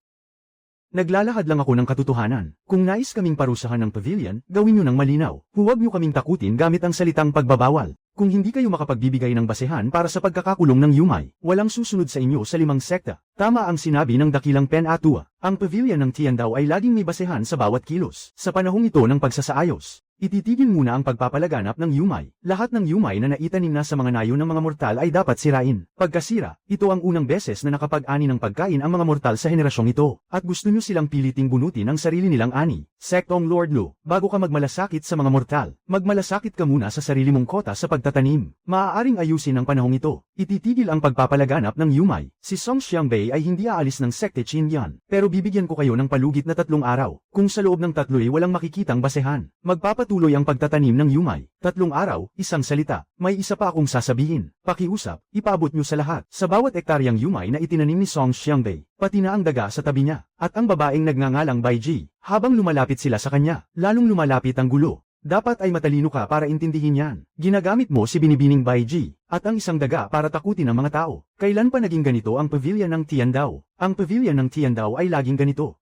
Naglalahad lang ako ng katotohanan. Kung nais kaming parusahan ng pavilion, gawin niyo ng malinaw. Huwag niyo kaming takutin gamit ang salitang pagbabawal. Kung hindi kayo makapagbibigay ng basehan para sa pagkakakulong ng Yumai, walang susunod sa inyo sa 5 sekta. Tama ang sinabi ng dakilang Pen Atua. Ang pavilion ng Tiandao ay laging may basehan sa bawat kilos. Sa panahong ito ng pagsasaayos, ititigil muna ang pagpapalaganap ng Yumai. Lahat ng Yumai na naitanim na sa mga nayo ng mga mortal ay dapat sirain. Pagkasira, ito ang unang beses na nakapag-ani ng pagkain ang mga mortal sa henerasyong ito. At gusto nyo silang piliting bunutin ang sarili nilang ani. Sektong Lord Lu, bago ka magmalasakit sa mga mortal, magmalasakit ka muna sa sarili mong kota sa pagtatanim. Maaaring ayusin ang panahong ito. Ititigil ang pagpapalaganap ng Yumai. Si Song Xiangbei ay hindi aalis ng sekte Qindian, pero bibigyan ko kayo ng palugit na 3 araw. Kung sa loob ng 3 ay walang makikitang basehan, magpapatuloy ang pagtatanim ng Yumai. 3 araw, 1 salita. May isa pa akong sasabihin. Pakiusap, ipaabot nyo sa lahat. Sa bawat ektaryang Yumai na itinanim ni Song Xiangbei, pati na ang daga sa tabi niya, at ang babaeng nagngangalang Baiji, habang lumalapit sila sa kanya, lalong lumalapit ang gulo. Dapat ay matalino ka para intindihin yan. Ginagamit mo si binibining Baiji, at ang isang daga para takutin ang mga tao. Kailan pa naging ganito ang pavilion ng Tiandao? Ang pavilion ng Tiandao ay laging ganito.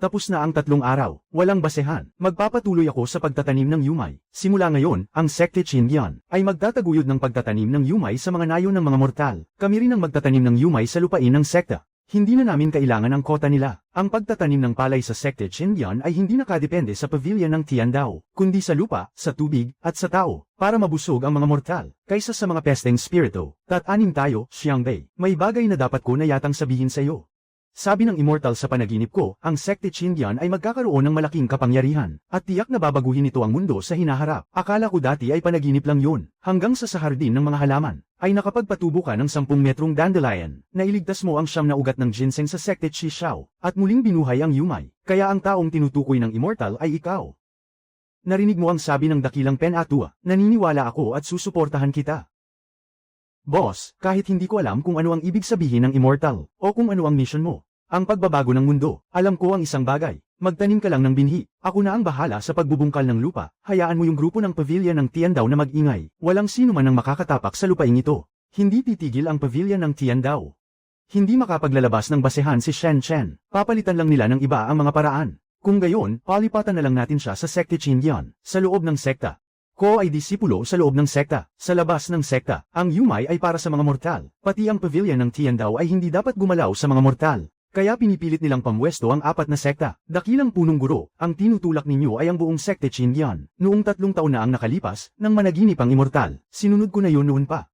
Tapos na ang 3 araw, walang basehan. Magpapatuloy ako sa pagtatanim ng Yumai. Simula ngayon, ang sekte Qindian ay magtataguyod ng pagtatanim ng Yumai sa mga nayo ng mga mortal. Kami rin ang magtatanim ng Yumai sa lupain ng sekta. Hindi na namin kailangan ang kota nila. Ang pagtatanim ng palay sa sekte Qindian ay hindi nakadepende sa pavilion ng Tiandao, kundi sa lupa, sa tubig, at sa tao, para mabusog ang mga mortal, kaysa sa mga pesteng spirito. Tatanim tayo, Xiangbei. May bagay na dapat ko na yatang sabihin sa iyo. Sabi ng immortal sa panaginip ko, ang sekte Qindian ay magkakaroon ng malaking kapangyarihan, at tiyak na babaguhin ito ang mundo sa hinaharap. Akala ko dati ay panaginip lang yun, hanggang sa hardin ng mga halaman, ay nakapagpatubo ka ng 10 metrong dandelion, nailigtas mo ang 9 na ugat ng ginseng sa sekte Qishao, at muling binuhay ang Yumai, kaya ang taong tinutukoy ng immortal ay ikaw. Narinig mo ang sabi ng dakilang Pen Atua, naniniwala ako at susuportahan kita. Boss, kahit hindi ko alam kung ano ang ibig sabihin ng immortal, o kung ano ang mission mo, ang pagbabago ng mundo, alam ko ang isang bagay, magtanim ka lang ng binhi, ako na ang bahala sa pagbubungkal ng lupa, hayaan mo yung grupo ng pavilion ng Tiandao na mag-ingay, walang sino man ang makakatapak sa lupaing ito, hindi titigil ang pavilion ng Tiandao. Hindi makapaglalabas ng basehan si Shen Chen, papalitan lang nila ng iba ang mga paraan, kung gayon, palipatan na lang natin siya sa sekte Qindian, sa loob ng sekta. Ko ay disipulo sa loob ng sekta, sa labas ng sekta, ang Yumai ay para sa mga mortal, pati ang pavilion ng Tiandao ay hindi dapat gumalaw sa mga mortal. Kaya pinipilit nilang pamwesto ang 4 na sekta. Dakilang punong guro, ang tinutulak ninyo ay ang buong sekte Qindian. Noong 3 taon na ang nakalipas, nang managinip ang immortal, sinunod ko na yun noon pa.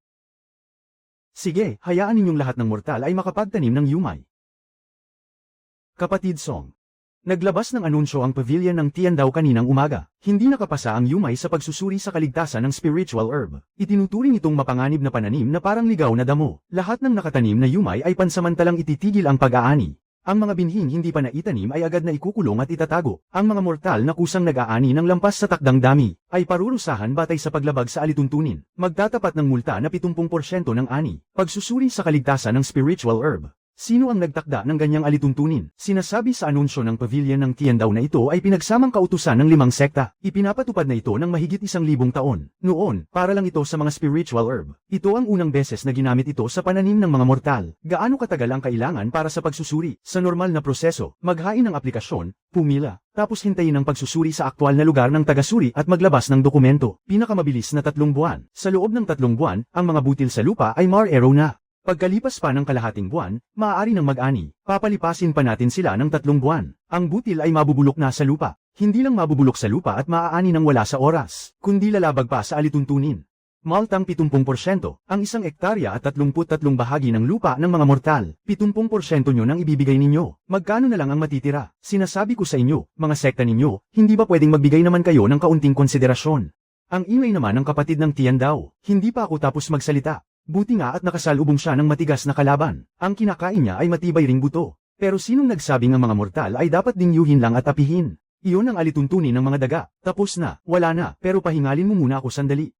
Sige, hayaan ninyong lahat ng mortal ay makapagtanim ng Yumai. Kapatid Song. Naglabas ng anunsyo ang pavilion ng Tiandao kaninang umaga. Hindi nakapasa ang Yumay sa pagsusuri sa kaligtasan ng spiritual herb. Itinuturing itong mapanganib na pananim na parang ligaw na damo. Lahat ng nakatanim na Yumay ay pansamantalang ititigil ang pag-aani. Ang mga binhing hindi pa naitanim ay agad na ikukulong at itatago. Ang mga mortal na kusang nag-aani ng lampas sa takdang dami, ay parurusahan batay sa paglabag sa alituntunin. Magtatapat ng multa na 70% ng ani. Pagsusuri sa kaligtasan ng spiritual herb. Sino ang nagtakda ng ganyang alituntunin? Sinasabi sa anunsyo ng pavilion ng Tiandao na ito ay pinagsamang kautusan ng 5 sekta. Ipinapatupad na ito ng mahigit 1,000 taon. Noon, para lang ito sa mga spiritual herb. Ito ang unang beses na ginamit ito sa pananim ng mga mortal. Gaano katagal ang kailangan para sa pagsusuri? Sa normal na proseso, maghain ng aplikasyon, pumila, tapos hintayin ang pagsusuri sa aktwal na lugar ng tagasuri at maglabas ng dokumento. Pinakamabilis na 3 buwan. Sa loob ng 3 buwan, ang mga butil sa lupa ay mar-arrow na. Pagkalipas pa ng kalahating buwan, maaari ng mag-ani. Papalipasin pa natin sila ng 3 buwan. Ang butil ay mabubulok na sa lupa. Hindi lang mabubulok sa lupa at maaani ng wala sa oras, kundi lalabag pa sa alituntunin. Maltang 70%, ang 1 hektarya at 33 bahagi ng lupa ng mga mortal. 70% nyo nang ibibigay ninyo. Magkano na lang ang matitira? Sinasabi ko sa inyo, mga sekta ninyo, hindi ba pwedeng magbigay naman kayo ng kaunting konsiderasyon? Ang ingay naman ng kapatid ng Tiandao. Hindi pa ako tapos magsalita. Buti nga at nakasalubong siya ng matigas na kalaban. Ang kinakain niya ay matibay ring buto. Pero sinong nagsabing ang mga mortal ay dapat ding yuhin lang at apihin? Iyon ang alituntunin ng mga daga. Tapos na, wala na, pero pahingalin mo muna ako sandali.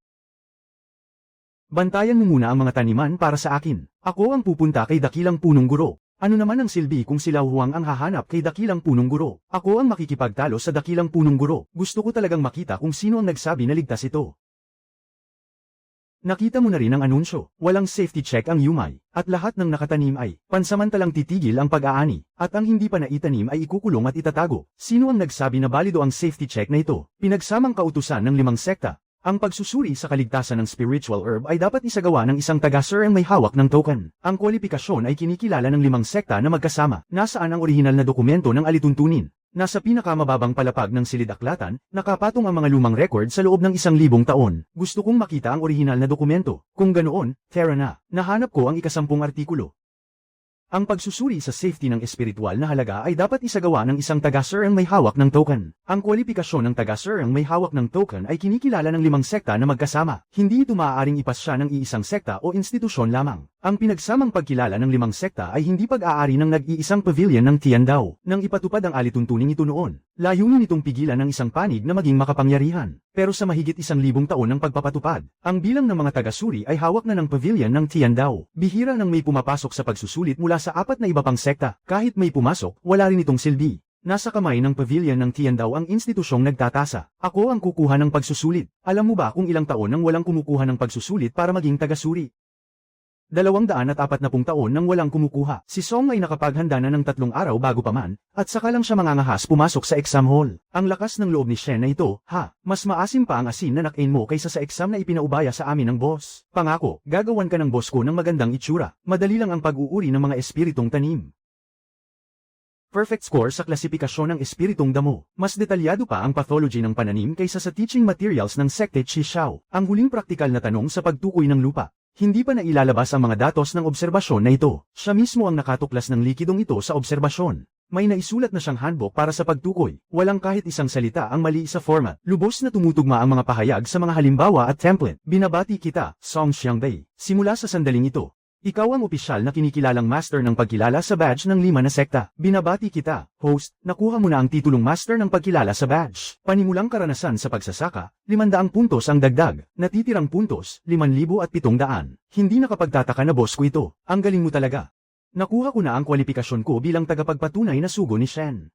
Bantayan mo muna ang mga taniman para sa akin. Ako ang pupunta kay dakilang punong guro. Ano naman ang silbi kung sila huwang ang hahanap kay dakilang punong guro? Ako ang makikipagtalo sa dakilang punong guro. Gusto ko talagang makita kung sino ang nagsabi na ligtas ito. Nakita mo na rin ang anunsyo, walang safety check ang Yumay, at lahat ng nakatanim ay pansamantalang titigil ang pag-aani, at ang hindi pa naitanim ay ikukulong at itatago. Sino ang nagsabi na balido ang safety check na ito? Pinagsamang kautusan ng 5 sekta. Ang pagsusuri sa kaligtasan ng spiritual herb ay dapat isagawa ng isang taga-sur ang may hawak ng token. Ang kwalifikasyon ay kinikilala ng 5 sekta na magkasama. Nasaan ang orihinal na dokumento ng alituntunin? Nasa pinakamababang palapag ng silid-aklatan, nakapatong ang mga lumang record sa loob ng 1,000 taon. Gusto kong makita ang orihinal na dokumento. Kung ganoon, tara na. Nahanap ko ang 10 artikulo. Ang pagsusuri sa safety ng espiritual na halaga ay dapat isagawa ng isang taga-sur ang may hawak ng token. Ang kwalifikasyon ng taga-sur ang may hawak ng token ay kinikilala ng 5 sekta na magkasama. Hindi ito maaaring ipasya ng iisang sekta o institusyon lamang. Ang pinagsamang pagkilala ng 5 sekta ay hindi pag-aari ng nag-iisang pavilion ng Tiandao. Nang ipatupad ang alituntuning ito noon, layunin itong pigilan ng isang panig na maging makapangyarihan. Pero sa mahigit 1,000 taon ng pagpapatupad, ang bilang ng mga taga-suri ay hawak na ng pavilion ng Tiandao. Bihira nang may pumapasok sa pagsusulit mula sa 4 na iba pang sekta. Kahit may pumasok, wala rin itong silbi. Nasa kamay ng pavilion ng Tiandao ang institusyong nagtatasa. Ako ang kukuha ng pagsusulit. Alam mo ba kung ilang taon nang walang kumukuha ng pagsusulit para maging taga-suri? 240 taon nang walang kumukuha. Si Song ay nakapaghanda na ng 3 araw bago pa man, at saka lang siya mangangahas pumasok sa exam hall. Ang lakas ng loob ni Shen na ito, mas maasim pa ang asin na nakain mo kaysa sa exam na ipinaubaya sa amin ng boss. Pangako, gagawan ka ng boss ko ng magandang itsura. Madali lang ang pag-uuri ng mga espiritong tanim. Perfect score sa klasifikasyon ng espiritong damo. Mas detalyado pa ang pathology ng pananim kaysa sa teaching materials ng sekte Chishao. Ang huling praktikal na tanong sa pagtukoy ng lupa. Hindi pa nailalabas ang mga datos ng obserbasyon na ito. Siya mismo ang nakatuklas ng likidong ito sa obserbasyon. May naisulat na siyang handbook para sa pagtukoy. Walang kahit isang salita ang mali sa format. Lubos na tumutugma ang mga pahayag sa mga halimbawa at template. Binabati kita, Song Xiangbei. Simula sa sandaling ito, ikaw ang opisyal na kinikilalang master ng pagkilala sa badge ng 5 na sekta. Binabati kita, host, nakuha mo na ang titulong master ng pagkilala sa badge. Panimulang karanasan sa pagsasaka, 500 puntos ang dagdag, natitirang puntos, 5,700. Hindi nakapagtataka na boss ko ito, ang galing mo talaga. Nakuha ko na ang kwalifikasyon ko bilang tagapagpatunay na sugo ni Shen.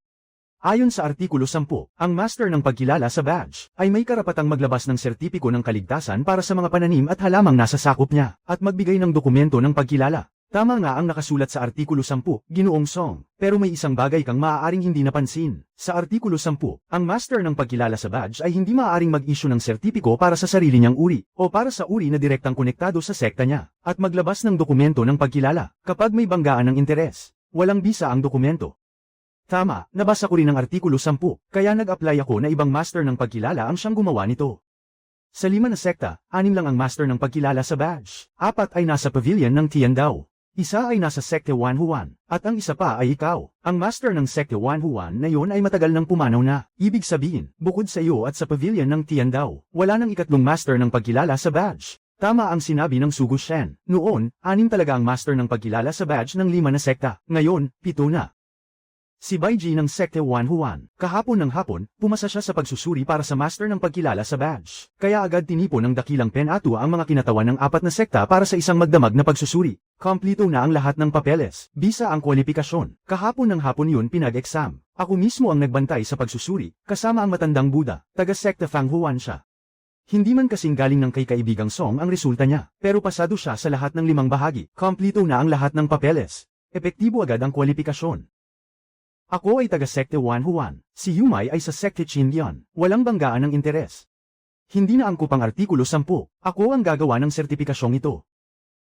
Ayon sa Artikulo 10, ang master ng pagkilala sa badge ay may karapatang maglabas ng sertipiko ng kaligtasan para sa mga pananim at halamang nasa sakop niya, at magbigay ng dokumento ng pagkilala. Tama nga ang nakasulat sa Artikulo 10, Ginoong Song, pero may isang bagay kang maaaring hindi napansin. Sa Artikulo 10, ang master ng pagkilala sa badge ay hindi maaaring mag-issue ng sertipiko para sa sarili niyang uri, o para sa uri na direktang konektado sa sekta niya, at maglabas ng dokumento ng pagkilala, kapag may banggaan ng interes. Walang bisa ang dokumento. Tama, nabasa ko rin ang Artikulo 10, kaya nag-apply ako na ibang master ng pagkilala ang siyang gumawa nito. Sa 5 na sekta, 6 lang ang master ng pagkilala sa badge. 4 ay nasa pavilion ng Tiandao. Isa ay nasa Sekte Wanhuan, at ang isa pa ay ikaw. Ang master ng Sekte Wanhuan na yon ay matagal nang pumanaw na. Ibig sabihin, bukod sa iyo at sa pavilion ng Tiandao, wala nang ikatlong master ng pagkilala sa badge. Tama ang sinabi ng Sugu Shen. Noon, 6 talaga ang master ng pagkilala sa badge ng 5 na sekta. Ngayon, 7 na. Si Baiji ng Sekte Wanhuan, kahapon ng hapon, pumasa siya sa pagsusuri para sa master ng pagkilala sa badge. Kaya agad tinipon ng dakilang Pen-Atua ang mga kinatawan ng 4 na sekta para sa isang magdamag na pagsusuri. Kompleto na ang lahat ng papeles, bisa ang kwalifikasyon. Kahapon ng hapon yun pinag-exam. Ako mismo ang nagbantay sa pagsusuri, kasama ang matandang Buddha, taga-sekta Fanghuan siya. Hindi man kasing galing ng kay kaibigang Song ang resulta niya, pero pasado siya sa lahat ng 5 bahagi. Kompleto na ang lahat ng papeles. Epektibo agad ang kwalifikasyon. Ako ay taga-sekte Wanhuan, si Yumai ay sa sekte Qindian, walang banggaan ng interes. Hindi na angkop ang artikulo 10, ako ang gagawa ng sertipikasyong ito.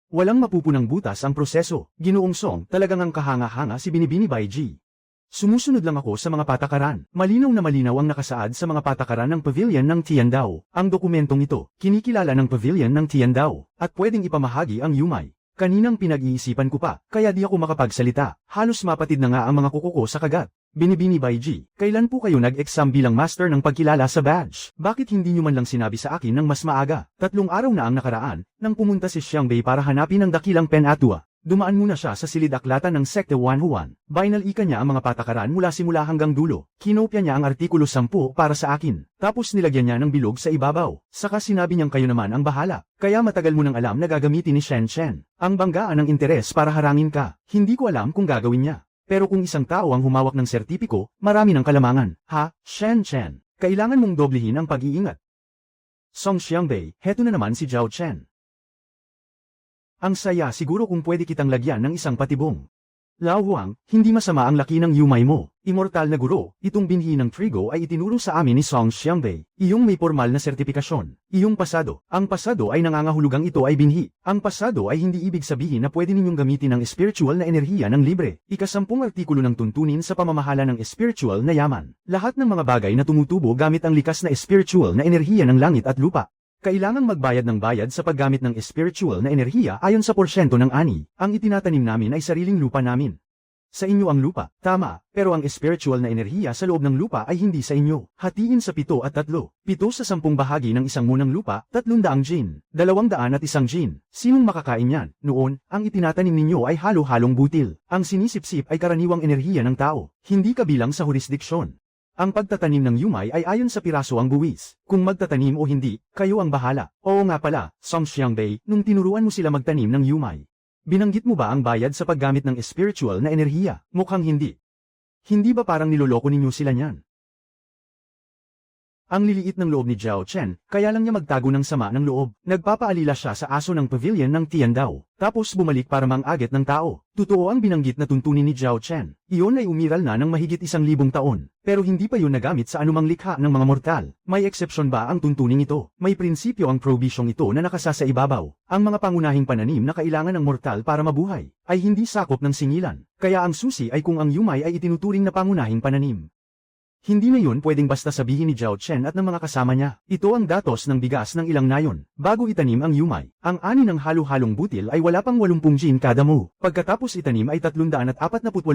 Walang mapupunang butas ang proseso, Ginoong Song, talagang ang kahanga-hanga si Binibini Baiji. Sumusunod lang ako sa mga patakaran, malinaw na malinaw ang nakasaad sa mga patakaran ng pavilion ng Tiandao. Ang dokumentong ito, kinikilala ng pavilion ng Tiandao, at pwedeng ipamahagi ang Yumai. Kaninang pinag-iisipan ko pa, kaya di ako makapagsalita, halos mapatid na nga ang mga kuko ko sa kagat. Binibini Baiji, kailan po kayo nag-exam bilang master ng pagkilala sa badge? Bakit hindi nyo man lang sinabi sa akin ng mas maaga? 3 araw na ang nakaraan, nang pumunta si Xiangbei para hanapin ang dakilang Pen-Atua. Dumaan muna siya sa silid-aklatan ng Sekte Wanhuan. Binalika niya ang mga patakaran mula simula hanggang dulo. Kinopya niya ang artikulo 10 para sa akin. Tapos nilagyan niya ng bilog sa ibabaw. Saka sinabi niyang kayo naman ang bahala. Kaya matagal mo nang alam na gagamitin ni Shen Shen ang banggaan ng interes para harangin ka. Hindi ko alam kung gagawin niya. Pero kung isang tao ang humawak ng sertipiko, marami ng kalamangan. Ha, Shen Shen? Kailangan mong doblehin ang pag-iingat. Song Xiangbei, heto na naman si Zhao Chen. Ang saya siguro kung pwede kitang lagyan ng isang patibong. Lao Huang, hindi masama ang laki ng Yumai mo. Immortal na guro, itong binhi ng trigo ay itinuro sa amin ni Song Xiangbei. Iyong may formal na sertipikasyon. Iyong pasado. Ang pasado ay nangangahulugang ito ay binhi. Ang pasado ay hindi ibig sabihin na pwede ninyong gamitin ang spiritual na enerhiya ng libre. Ika-10 artikulo ng tuntunin sa pamamahala ng spiritual na yaman. Lahat ng mga bagay na tumutubo gamit ang likas na spiritual na enerhiya ng langit at lupa. Kailangang magbayad ng bayad sa paggamit ng spiritual na enerhiya ayon sa porsyento ng ani. Ang itinatanim namin ay sariling lupa namin. Sa inyo ang lupa, tama, pero ang spiritual na enerhiya sa loob ng lupa ay hindi sa inyo. Hatiin sa 7 at 3. 7 sa 10 bahagi ng isang munang lupa, 300 jin, 200 at 1 jin. Sinong makakain yan? Noon, ang itinatanim ninyo ay halo-halong butil. Ang sinisipsip ay karaniwang enerhiya ng tao, hindi kabilang sa jurisdiksyon. Ang pagtatanim ng Yumai ay ayon sa piraso ang buwis. Kung magtatanim o hindi, kayo ang bahala. Oo nga pala, Song Xiangbei, nung tinuruan mo sila magtanim ng Yumai. Binanggit mo ba ang bayad sa paggamit ng spiritual na enerhiya? Mukhang hindi. Hindi ba parang niloloko ninyo sila niyan? Ang liliit ng loob ni Zhao Chen, kaya lang niya magtago ng sama ng loob. Nagpapaalila siya sa aso ng pavilion ng Tiandao, tapos bumalik para mang-agit ng tao. Totoo ang binanggit na tuntunin ni Zhao Chen. Iyon ay umiral na ng mahigit 1,000 taon, pero hindi pa yun nagamit sa anumang likha ng mga mortal. May eksepsyon ba ang tuntuning ito? May prinsipyo ang probisyong ito na nakasa sa ibabaw. Ang mga pangunahing pananim na kailangan ng mortal para mabuhay, ay hindi sakop ng singilan. Kaya ang susi ay kung ang Yumai ay itinuturing na pangunahing pananim. Hindi na yun pwedeng basta sabihin ni Zhao Chen at ng mga kasama niya. Ito ang datos ng bigas ng ilang nayon. Bago itanim ang Yumai, ang ani ng halo-halong butil ay wala pang 80 jin kada mo. Pagkatapos itanim ay 348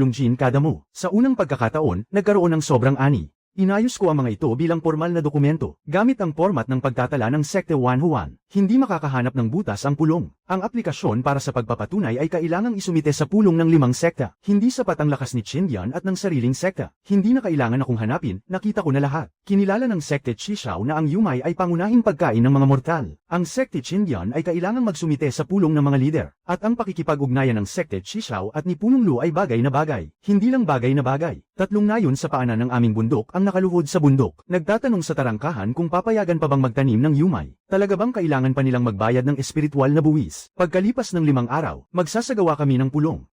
jin kada mo. Sa unang pagkakataon, nagkaroon ng sobrang ani. Inayos ko ang mga ito bilang formal na dokumento, gamit ang format ng pagtatala ng Sekte Wanhuan. Hindi makakahanap ng butas ang pulong. Ang aplikasyon para sa pagpapatunay ay kailangang isumite sa pulong ng 5 sekta. Hindi sapat ang lakas ni Qindian at ng sariling sekta. Hindi na kailangan akong hanapin, nakita ko na lahat. Kinilala ng Sekte Qishao na ang Yumai ay pangunahing pagkain ng mga mortal. Ang Sekte Qindian ay kailangang magsumite sa pulong ng mga lider. At ang pakikipag-ugnayan ng Sekte Qishao at ni Punong Lu ay bagay na bagay. Hindi lang bagay na bagay. 3 nayon sa paanan ng aming bundok ang nakaluhod sa bundok. Nagtatanong sa tarangkahan kung papayagan pa bang magtanim ng Yumai. Talaga bang kailangan pa nilang magbayad ng espiritual na buwis? Pagkalipas ng 5 araw, magsasagawa kami ng pulong.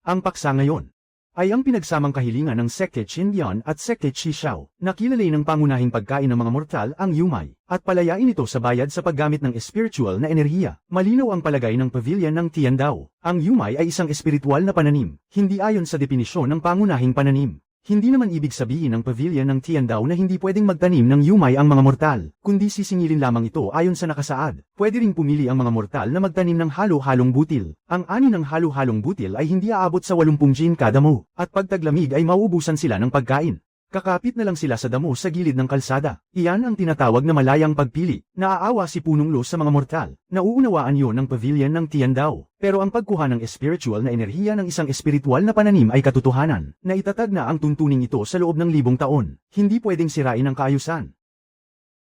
Ang paksa ngayon ay ang pinagsamang kahilingan ng Sekte Qindian at Sekte Qishao, na kilalay ng pangunahing pagkain ng mga mortal ang Yumai, at palayain ito sa bayad sa paggamit ng spiritual na enerhiya. Malinaw ang palagay ng pavilion ng Tiandao. Ang Yumai ay isang espiritual na pananim, hindi ayon sa definisyon ng pangunahing pananim. Hindi naman ibig sabihin ng pavilion ng Tiandao na hindi pwedeng magtanim ng yumay ang mga mortal, kundi sisingilin lamang ito ayon sa nakasaad. Pwede ring pumili ang mga mortal na magtanim ng halo-halong butil. Ang ani ng halo-halong butil ay hindi aabot sa 80 gin kada mo, at pagtaglamig ay mauubusan sila ng pagkain. Kakapit na lang sila sa damo sa gilid ng kalsada. Iyan ang tinatawag na malayang pagpili. Naaawa si Punong Lo sa mga mortal. Nauunawaan yon ng pavilion ng Tiandao. Pero ang pagkuha ng spiritual na enerhiya ng isang espiritual na pananim ay katotohanan, na itatag na ang tuntuning ito sa loob ng 1,000 taon. Hindi pwedeng sirain ang kaayusan.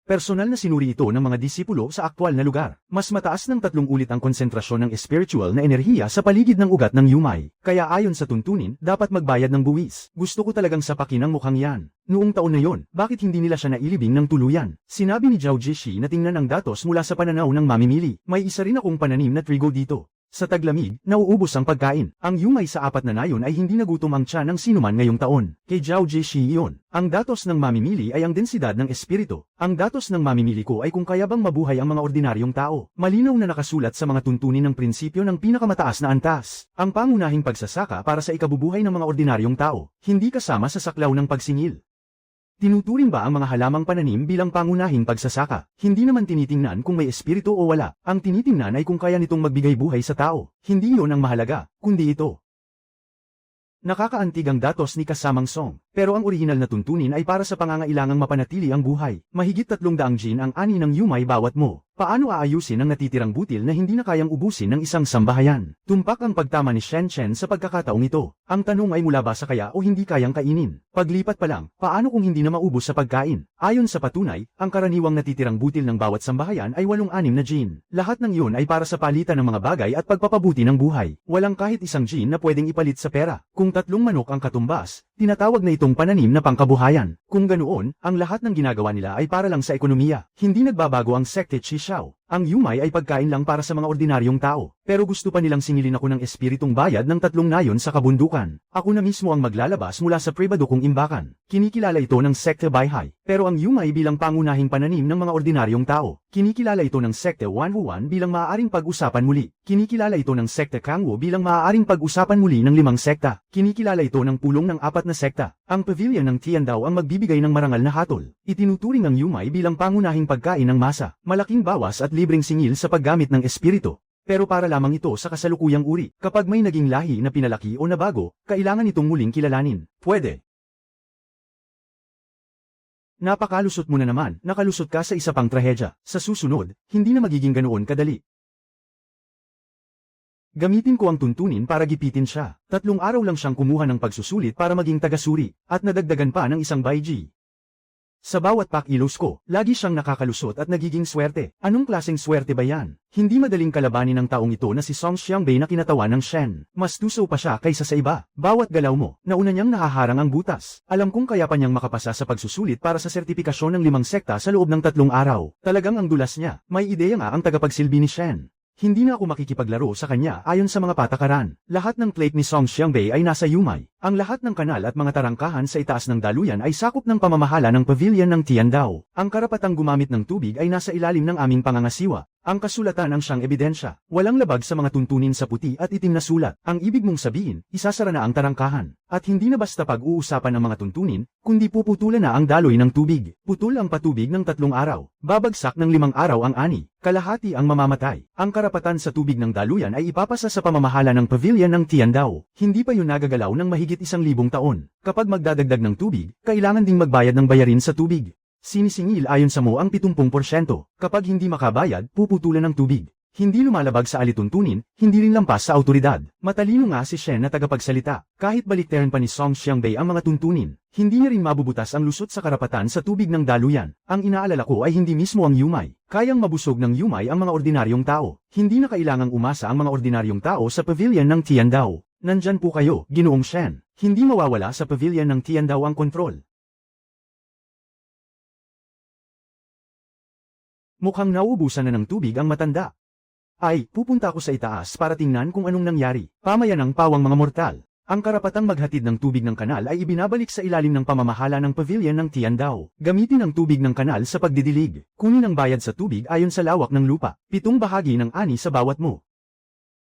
Personal na sinuri ito ng mga disipulo sa aktwal na lugar. Mas mataas ng 3 ulit ang konsentrasyon ng spiritual na enerhiya sa paligid ng ugat ng yumay. Kaya ayon sa tuntunin, dapat magbayad ng buwis. Gusto ko talagang sapakin ang mukhang yan. Noong taon na yon, bakit hindi nila siya nailibing ng tuluyan? Sinabi ni Zhao Jishi na tingnan ang datos mula sa pananaw ng mamimili. May isa rin akong pananim na trigo dito. Sa taglamig, nauubos ang pagkain. Ang yumay sa 4 na nayon ay hindi nagutom ang tiyan ng sinuman ngayong taon. Kay Zhao Jishi iyon. Ang datos ng mamimili ay ang densidad ng espiritu. Ang datos ng mamimili ko ay kung kaya bang mabuhay ang mga ordinaryong tao. Malinaw na nakasulat sa mga tuntunin ng prinsipyo ng pinakamataas na antas. Ang pangunahing pagsasaka para sa ikabubuhay ng mga ordinaryong tao, hindi kasama sa saklaw ng pagsingil. Tinuturing ba ang mga halamang pananim bilang pangunahing pagsasaka? Hindi naman tinitingnan kung may espiritu o wala. Ang tinitingnan ay kung kaya nitong magbigay buhay sa tao. Hindi yon ang mahalaga, kundi ito. Nakakaantig ang datos ni kasamang song, pero ang orihinal na tuntunin ay para sa pangangailangang mapanatili ang buhay. Mahigit 300 gin ang ani ng yumay bawat mo. Paano aayusin ang natitirang butil na hindi na kayang ubusin ng isang sambahayan? Tumpak ang pagtama ni Shen Chen sa pagkakataong ito. Ang tanong ay mula ba sa kaya o hindi kayang kainin? Paglipat pa lang, paano kung hindi na maubos sa pagkain? Ayon sa patunay, ang karaniwang natitirang butil ng bawat sambahayan ay 8-6 na gin. Lahat ng iyon ay para sa palitan ng mga bagay at pagpapabuti ng buhay. Walang kahit isang gin na pwedeng ipalit sa pera. Kung 3 manok ang katumbas, tinatawag na itong pananim na pangkabuhayan. Kung ganoon, ang lahat ng ginagawa nila ay para lang sa ekonomiya. Hindi nagbabago ang sekte Chisao. Ang yumay ay pagkain lang para sa mga ordinaryong tao. Pero gusto pa nilang singilin ako ng espiritong bayad ng 3 nayon sa kabundukan. Ako na mismo ang maglalabas mula sa pribado kong imbakan. Kinikilala ito ng sekte Baihai. Pero ang yumay bilang pangunahing pananim ng mga ordinaryong tao. Kinikilala ito ng sekte Wanhuan bilang maaaring pag-usapan muli. Kinikilala ito ng sekte Kangwu bilang maaaring pag-usapan muli ng 5 sekta. Kinikilala ito ng pulong ng 4 na sekta. Ang pavilion ng Tiandao ang magbibigay ng marangal na hatol. Itinuturing ang yumay bilang pangunahing pagkain ng masa. Malaking bawas at libreng singil sa paggamit ng espiritu. Pero para lamang ito sa kasalukuyang uri. Kapag may naging lahi na pinalaki o nabago, kailangan itong muling kilalanin. Pwede. Napakalusot mo na naman, nakalusot ka sa isa pang trahedya. Sa susunod, hindi na magiging ganoon kadali. Gamitin ko ang tuntunin para gipitin siya. 3 araw lang siyang kumuha ng pagsusulit para maging tagasuri, at nadagdagan pa ng isang baiji. Sa bawat pakilos ko, lagi siyang nakakalusot at nagiging swerte. Anong klaseng swerte ba yan? Hindi madaling kalabanin ng taong ito na si Song Xiangbei na kinatawan ng Shen. Mas tuso pa siya kaysa sa iba. Bawat galaw mo, nauna niyang nahaharang ang butas. Alam kong kaya pa niyang makapasa sa pagsusulit para sa sertipikasyon ng 5 sekta sa loob ng 3 araw. Talagang ang dulas niya. May ideya nga ang tagapagsilbi ni Shen. Hindi na ako makikipaglaro sa kanya ayon sa mga patakaran. Lahat ng plate ni Song Xiangbei ay nasa yumay. Ang lahat ng kanal at mga tarangkahan sa itaas ng daluyan ay sakop ng pamamahala ng pavilion ng Tiandao. Ang karapatang gumamit ng tubig ay nasa ilalim ng aming pangangasiwa. Ang kasulatan ang siyang ebidensya. Walang labag sa mga tuntunin sa puti at itim na sulat. Ang ibig mong sabihin, isasara na ang tarangkahan. At hindi na basta pag-uusapan ng mga tuntunin, kundi puputulan na ang daloy ng tubig. Putol ang patubig ng 3 araw. Babagsak ng 5 araw ang ani. Kalahati ang mamamatay. Ang karapatan sa tubig ng daluyan ay ipapasa sa pamamahala ng pavilion ng Tiandao. Hindi pa yun nagagalaw ng mahigit 1,000 taon. Kapag magdadagdag ng tubig, kailangan ding magbayad ng bayarin sa tubig. Sinisingil ayon sa mo ang 70%. Kapag hindi makabayad, puputulan ng tubig. Hindi lumalabag sa alituntunin, hindi rin lampas sa autoridad. Matalino nga si Shen na tagapagsalita. Kahit baliktaran pa ni Song Xiangbei ang mga tuntunin, hindi niya rin mabubutas ang lusot sa karapatan sa tubig ng daluyan. Ang inaalala ko ay hindi mismo ang yumay. Kayang mabusog ng yumay ang mga ordinaryong tao. Hindi na kailangang umasa ang mga ordinaryong tao sa pavilion ng Tiandao. Nandyan po kayo, Ginoong Shen. Hindi mawawala sa pavilion ng Tiandao ang kontrol. Mukhang nauubusan na ng tubig ang matanda. Ay, pupunta ako sa itaas para tingnan kung anong nangyari. Pamayan ng pawang mga mortal. Ang karapatang maghatid ng tubig ng kanal ay ibinabalik sa ilalim ng pamamahala ng pavilion ng Tiandao. Gamitin ang tubig ng kanal sa pagdidilig. Kunin ang bayad sa tubig ayon sa lawak ng lupa. 7 bahagi ng ani sa bawat mo.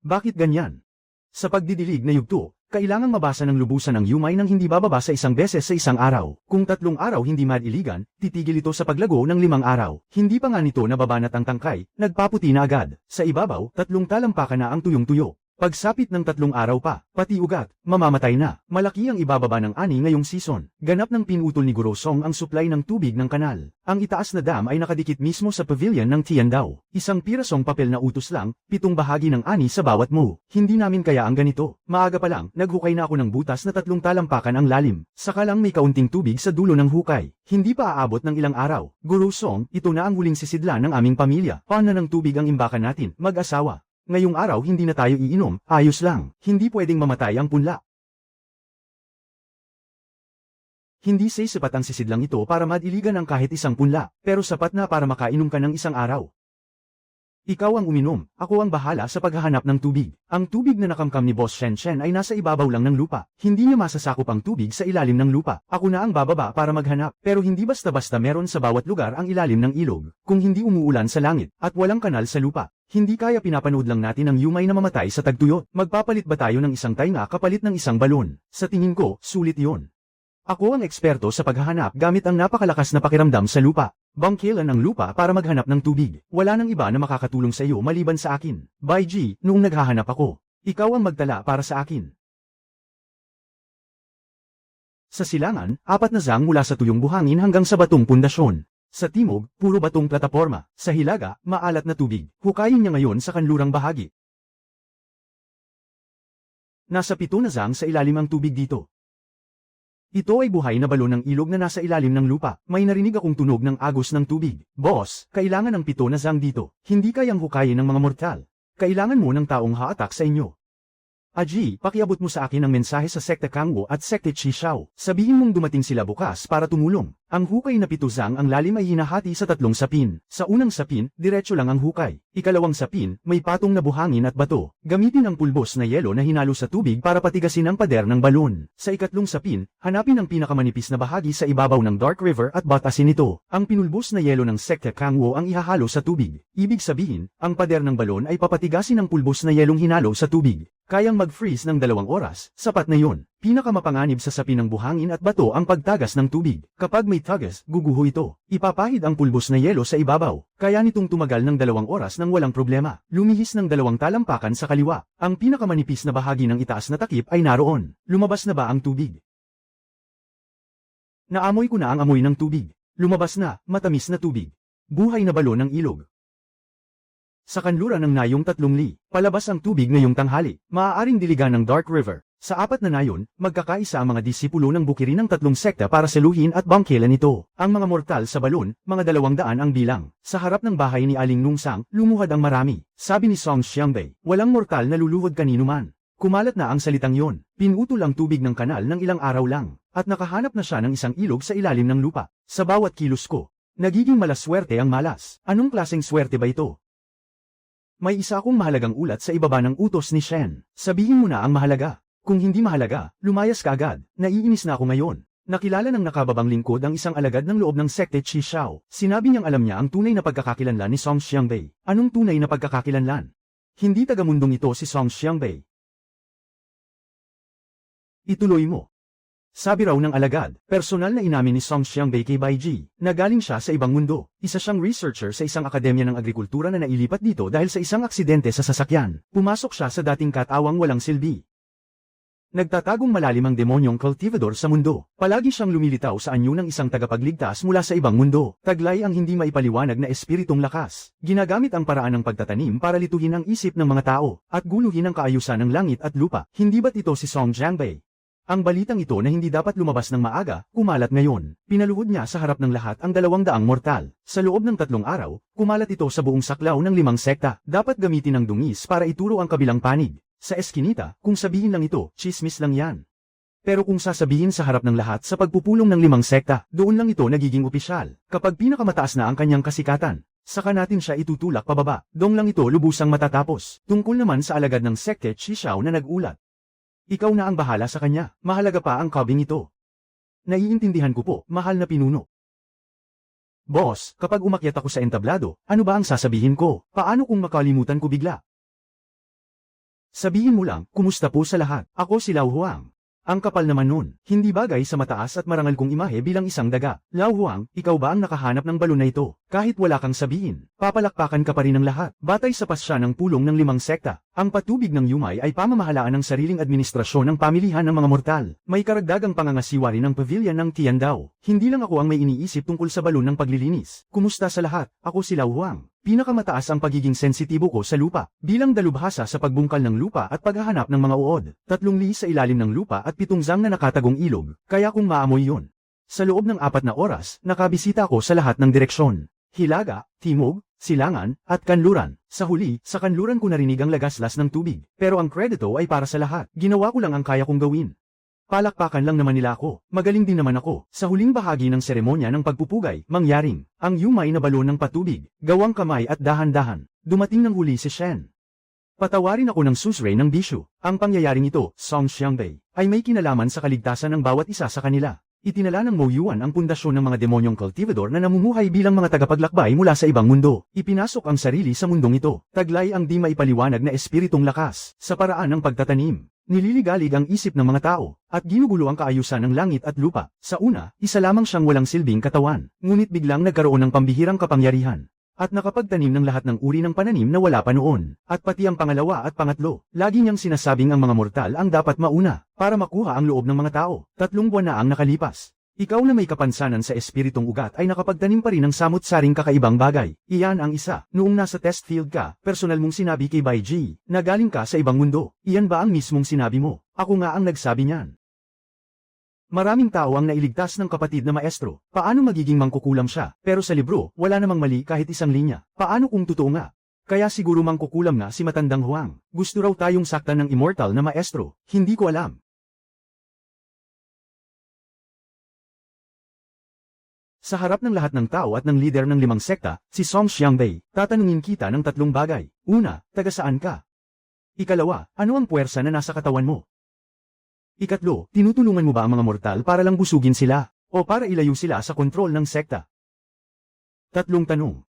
Bakit ganyan? Sa pagdidilig na yugto, Kailangang mabasa ng lubusan ang yumay nang hindi bababa sa isang beses sa isang araw. Kung 3 araw hindi madiligan, titigil ito sa paglago ng 5 araw. Hindi pa nga nito nababanat ang tangkay, nagpaputi na agad. Sa ibabaw, 3 talampakan na ang tuyong-tuyo. Pagsapit ng 3 araw pa, pati ugat, mamamatay na. Malaki ang ibababa ng ani ngayong season. Ganap ng pinutol ni Guro Song ang supply ng tubig ng kanal. Ang itaas na dam ay nakadikit mismo sa pavilion ng Tiandao. Isang pirasong papel na utos lang, 7 bahagi ng ani sa bawat mo. Hindi namin kaya ang ganito. Maaga pa lang, naghukay na ako ng butas na 3 talampakan ang lalim. Saka lang may kaunting tubig sa dulo ng hukay. Hindi pa aabot ng ilang araw. Guro Song, ito na ang huling sisidlan ng aming pamilya. Paano ng tubig ang imbakan natin, mag-asawa? Ngayong araw hindi na tayo iinom, ayos lang. Hindi pwedeng mamatay ang punla. Hindi sapat ang sisidlang ito para madiligan ang kahit isang punla, pero sapat na para makainom ka ng isang araw. Ikaw ang uminom, ako ang bahala sa paghahanap ng tubig. Ang tubig na nakamkam ni Boss Shen Shen ay nasa ibabaw lang ng lupa. Hindi niya masasakop ang tubig sa ilalim ng lupa. Ako na ang bababa para maghanap. Pero hindi basta-basta meron sa bawat lugar ang ilalim ng ilog. Kung hindi umuulan sa langit, at walang kanal sa lupa, hindi kaya pinapanood lang natin ang yumay na mamatay sa tagtuyot. Magpapalit ba tayo ng isang tainga kapalit ng isang balon? Sa tingin ko, sulit iyon. Ako ang eksperto sa paghahanap gamit ang napakalakas na pakiramdam sa lupa. Bangkilan ang lupa para maghanap ng tubig. Wala nang iba na makakatulong sa iyo maliban sa akin. Bai Ji, noong naghahanap ako, ikaw ang magtala para sa akin. Sa silangan, 4 na zang mula sa tuyong buhangin hanggang sa batong pundasyon. Sa timog, puro batong plataporma. Sa hilaga, maalat na tubig. Hukayin niya ngayon sa kanlurang bahagi. Nasa 7 na zang sa ilalim ang tubig dito. Ito ay buhay na balon ng ilog na nasa ilalim ng lupa. May narinig akong tunog ng agos ng tubig. Boss, kailangan ng 7 na zang dito. Hindi kayang hukayin ng mga mortal. Kailangan mo ng taong haatak sa inyo. Aji, pakiabot mo sa akin ang mensahe sa Sekte Kangwo at Sekte Chishao. Sabihin mong dumating sila bukas para tumulong. Ang hukay na 7 zang ang lalim ay hinahati sa 3 sapin. Sa unang sapin, diretso lang ang hukay. Ikalawang sapin, may patong na buhangin at bato. Gamitin ang pulbos na yelo na hinalo sa tubig para patigasin ang pader ng balon. Sa ikatlong sapin, hanapin ang pinakamanipis na bahagi sa ibabaw ng Dark River at batasin ito. Ang pinulbos na yelo ng Sekte Kangwo ang ihahalo sa tubig. Ibig sabihin, ang pader ng balon ay papatigasin ng pulbos na yelong hinalo sa tubig. Kayang mag-freeze ng 2 oras, sapat na yun. Pinakamapanganib sa sapin ng buhangin at bato ang pagtagas ng tubig. Kapag may tagas, guguho ito. Ipapahid ang pulbos na yelo sa ibabaw. Kaya nitong tumagal ng 2 oras nang walang problema. Lumihis ng 2 talampakan sa kaliwa. Ang pinakamanipis na bahagi ng itaas na takip ay naroon. Lumabas na ba ang tubig? Naamoy ko na ang amoy ng tubig. Lumabas na, matamis na tubig. Buhay na balon ng ilog. Sa kanluran ng nayong 3 li, palabas ang tubig ngayong tanghali, maaaring diligan ng Dark River. Sa 4 na nayon, magkakaisa ang mga disipulo ng bukirin ng 3 sekta para saluhin at bangkilan ito. Ang mga mortal sa balon, mga 200 ang bilang. Sa harap ng bahay ni Aling Nungsang, lumuhad ang marami. Sabi ni Song Xiangbei, walang mortal na luluhod kanino man. Kumalat na ang salitang yon. Pinutol ang tubig ng kanal ng ilang araw lang, at nakahanap na siya ng isang ilog sa ilalim ng lupa. Sa bawat kilos ko, nagiging malaswerte ang malas. Anong klaseng swerte ba ito? May isa akong mahalagang ulat sa ibaba ng utos ni Shen. Sabihin mo na ang mahalaga. Kung hindi mahalaga, lumayas ka agad. Naiinis na ako ngayon. Nakilala ng nakababang lingkod ang isang alagad ng loob ng Sekte Chishao. Sinabi niyang alam niya ang tunay na pagkakakilanlan ni Song Xiangbei. Anong tunay na pagkakakilanlan? Hindi tagamundong ito si Song Xiangbei. Ituloy mo. Sabi raw ng alagad, personal na inamin ni Song Xiangbei kay Bai Ji, na galing siya sa ibang mundo. Isa siyang researcher sa isang akademya ng agrikultura na nailipat dito dahil sa isang aksidente sa sasakyan. Pumasok siya sa dating katawang walang silbi. Nagtatagong malalim ang demonyong cultivador sa mundo. Palagi siyang lumilitaw sa anyo ng isang tagapagligtas mula sa ibang mundo. Taglay ang hindi maipaliwanag na espiritong lakas. Ginagamit ang paraan ng pagtatanim para lituhin ang isip ng mga tao, at guluhin ang kaayusan ng langit at lupa. Hindi ba't ito si Song Xiangbei? Ang balitang ito na hindi dapat lumabas ng maaga, kumalat ngayon. Pinaluhod niya sa harap ng lahat ang 200 mortal. Sa loob ng 3 araw, kumalat ito sa buong saklaw ng 5 sekta. Dapat gamitin ang dungis para ituro ang kabilang panig. Sa eskinita, kung sabihin lang ito, chismis lang yan. Pero kung sasabihin sa harap ng lahat sa pagpupulong ng 5 sekta, doon lang ito nagiging opisyal. Kapag pinakamataas na ang kanyang kasikatan, saka natin siya itutulak pababa. Doon lang ito lubusang matatapos. Tungkol naman sa alagad ng Sekte Chishao na nagulat. Ikaw na ang bahala sa kanya. Mahalaga pa ang kabing ito. Naiintindihan ko po, mahal na pinuno. Boss, kapag umakyat ako sa entablado, ano ba ang sasabihin ko? Paano kung makalimutan ko bigla? Sabihin mo lang, kumusta po sa lahat? Ako si Lao Huang. Ang kapal naman nun, hindi bagay sa mataas at marangal kong imahe bilang isang daga. Lao Huang, ikaw ba ang nakahanap ng balon na ito? Kahit wala kang sabihin, papalakpakan ka pa rin ng lahat. Batay sa pasya ng pulong ng 5 sekta, ang patubig ng Yumay ay pamamahalaan ng sariling administrasyon ng pamilihan ng mga mortal. May karagdagang pangangasiwa rin ng pavilion ng Tiandao. Hindi lang ako ang may iniisip tungkol sa balon ng paglilinis. Kumusta sa lahat? Ako si Lao Huang. Pinakamataas ang pagiging sensitibo ko sa lupa, bilang dalubhasa sa pagbungkal ng lupa at paghahanap ng mga uod, 3 li sa ilalim ng lupa at 7 zang na nakatagong ilog, kaya kung maamoy yun. Sa loob ng 4 na oras, nakabisita ko sa lahat ng direksyon. Hilaga, Timog, Silangan, at Kanluran. Sa huli, sa Kanluran ko narinig ang lagaslas ng tubig, pero ang kredito ay para sa lahat. Ginawa ko lang ang kaya kong gawin. Palakpakan lang naman nila ako, magaling din naman ako. Sa huling bahagi ng seremonya ng pagpupugay, mangyaring, ang Yumay na balon ng patubig, gawang kamay at dahan-dahan, dumating ng huli si Shen. Patawarin ako ng susray ng bisyo. Ang pangyayaring ito, Song Xiangbei, ay may kinalaman sa kaligtasan ng bawat isa sa kanila. Itinala ng Mo Yuan ang pundasyon ng mga demonyong cultivador na namumuhay bilang mga tagapaglakbay mula sa ibang mundo. Ipinasok ang sarili sa mundong ito. Taglay ang di maipaliwanag na espiritong lakas, sa paraan ng pagtatanim. Nililigalig ang isip ng mga tao, at ginugulo ang kaayusan ng langit at lupa. Sa una, isa lamang siyang walang silbing katawan, ngunit biglang nagkaroon ng pambihirang kapangyarihan. At nakapagtanim ng lahat ng uri ng pananim na wala pa noon. At pati ang pangalawa at pangatlo, lagi niyang sinasabing ang mga mortal ang dapat mauna, para makuha ang loob ng mga tao. 3 buwan na ang nakalipas. Ikaw na may kapansanan sa espiritong ugat ay nakapagtanim pa rin ng samut-saring kakaibang bagay. Iyan ang isa. Noong nasa test field ka, personal mong sinabi kay Bai Ji, na galing ka sa ibang mundo. Iyan ba ang mismong sinabi mo? Ako nga ang nagsabi niyan. Maraming tao ang nailigtas ng kapatid na maestro. Paano magiging mangkukulam siya? Pero sa libro, wala namang mali kahit isang linya. Paano kung totoo nga? Kaya siguro mangkukulam na si Matandang Huang. Gusto raw tayong saktan ng immortal na maestro. Hindi ko alam. Sa harap ng lahat ng tao at ng lider ng 5 sekta, si Song Xiangbei, tatanungin kita ng 3 bagay. Una, taga saan ka? Ikalawa, ano ang puwersa na nasa katawan mo? Ikatlo, tinutulungan mo ba ang mga mortal para lang busugin sila, o para ilayo sila sa kontrol ng sekta? 3 tanong.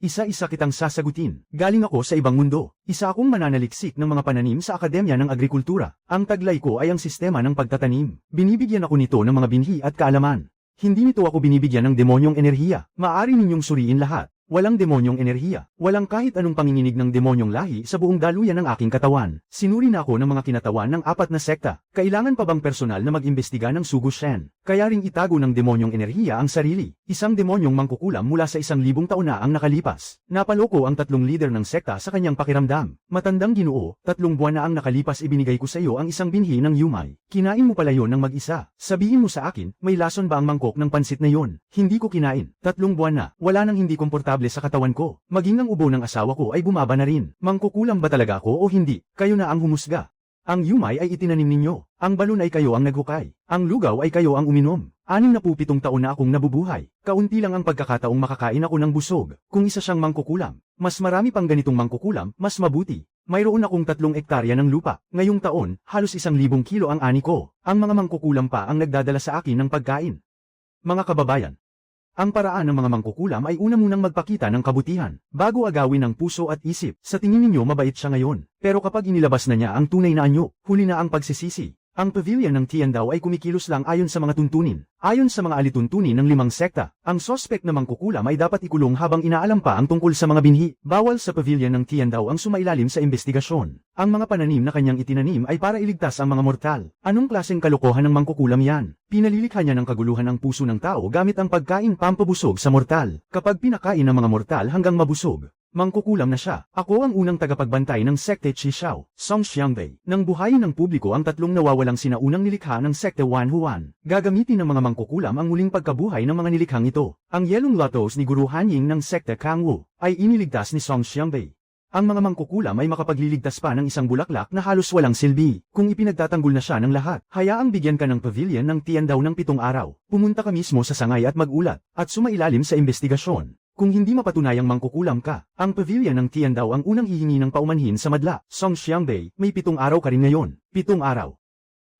Isa-isa kitang sasagutin. Galing ako sa ibang mundo. Isa akong mananaliksik ng mga pananim sa Akademya ng Agrikultura. Ang taglay ko ay ang sistema ng pagtatanim. Binibigyan ako nito ng mga binhi at kaalaman. Hindi nito ako binibigyan ng demonyong enerhiya. Maaari ninyong suriin lahat. Walang demonyong enerhiya. Walang kahit anong panginginig ng demonyong lahi sa buong daluyan ng aking katawan. Sinuri na ako ng mga kinatawan ng 4 na sekta. Kailangan pa bang personal na mag-imbestiga ng Sugu Shen? Kaya ring itago ng demonyong enerhiya ang sarili. Isang demonyong mangkukulam mula sa 1,000 taon na ang nakalipas. Napaloko ang 3 leader ng sekta sa kanyang pakiramdam. Matandang Ginoo, 3 buwan na ang nakalipas ibinigay ko sa iyo ang isang binhi ng Yumay. Kinain mo pala yon ng mag-isa. Sabihin mo sa akin, may lason ba ang mangkok ng pansit na yon? Hindi ko kinain. 3 buwan na, wala nang hindi komportable sa katawan ko. Maging ang ubo ng asawa ko ay bumaba na rin. Mangkukulam ba talaga ako o hindi? Kayo na ang humusga. Ang Yumay ay itinanim ninyo. Ang balon ay kayo ang naghukay. Ang lugaw ay kayo ang uminom. 67 taon na akong nabubuhay. Kaunti lang ang pagkakataong makakain ako ng busog. Kung isa siyang mangkukulam, mas marami pang ganitong mangkukulam, mas mabuti. Mayroon akong 3 ektarya ng lupa. Ngayong taon, halos 1,000 kilo ang ani ko. Ang mga mangkukulam pa ang nagdadala sa akin ng pagkain. Mga kababayan, ang paraan ng mga mangkukulam ay una munang magpakita ng kabutihan, bago agawin ng puso at isip. Sa tingin ninyo mabait siya ngayon, pero kapag inilabas na niya ang tunay na anyo, huli na ang pagsisisi. Ang pavilion ng Tiandao ay kumikilos lang ayon sa mga tuntunin. Ayon sa mga alituntunin ng 5 sekta, ang sospek na mangkukulam ay dapat ikulong habang inaalam pa ang tungkol sa mga binhi. Bawal sa pavilion ng Tiandao ang sumailalim sa investigasyon. Ang mga pananim na kanyang itinanim ay para iligtas ang mga mortal. Anong klaseng kalokohan ng mangkukulam yan? Pinalilikha niya ng kaguluhan ang puso ng tao gamit ang pagkain pampabusog sa mortal. Kapag pinakain ng mga mortal hanggang mabusog, mangkukulam na siya. Ako ang unang tagapagbantay ng sekte Chishao, Song Xiangbei. Nang buhayin ng publiko ang 3 nawawalang sinaunang nilikha ng sekte Wan Huan, gagamitin ng mga mangkukulam ang muling pagkabuhay ng mga nilikhang ito. Ang yelong lotus ni Guru Hanying ng sekte Kang Wu ay iniligtas ni Song Xiangbei. Ang mga mangkukulam ay makapagliligtas pa ng isang bulaklak na halos walang silbi. Kung ipinagtatanggol na siya ng lahat, hayaang bigyan ka ng pavilion ng Tiandao ng 7 araw. Pumunta ka mismo sa sangay at magulat, at sumailalim sa investigasyon. Kung hindi mapatunayang mangkukulam ka, ang pavilion ng Tiandao ang unang hihingi ng paumanhin sa madla. Song Xiangbei, may 7 araw ka rin ngayon. 7 araw.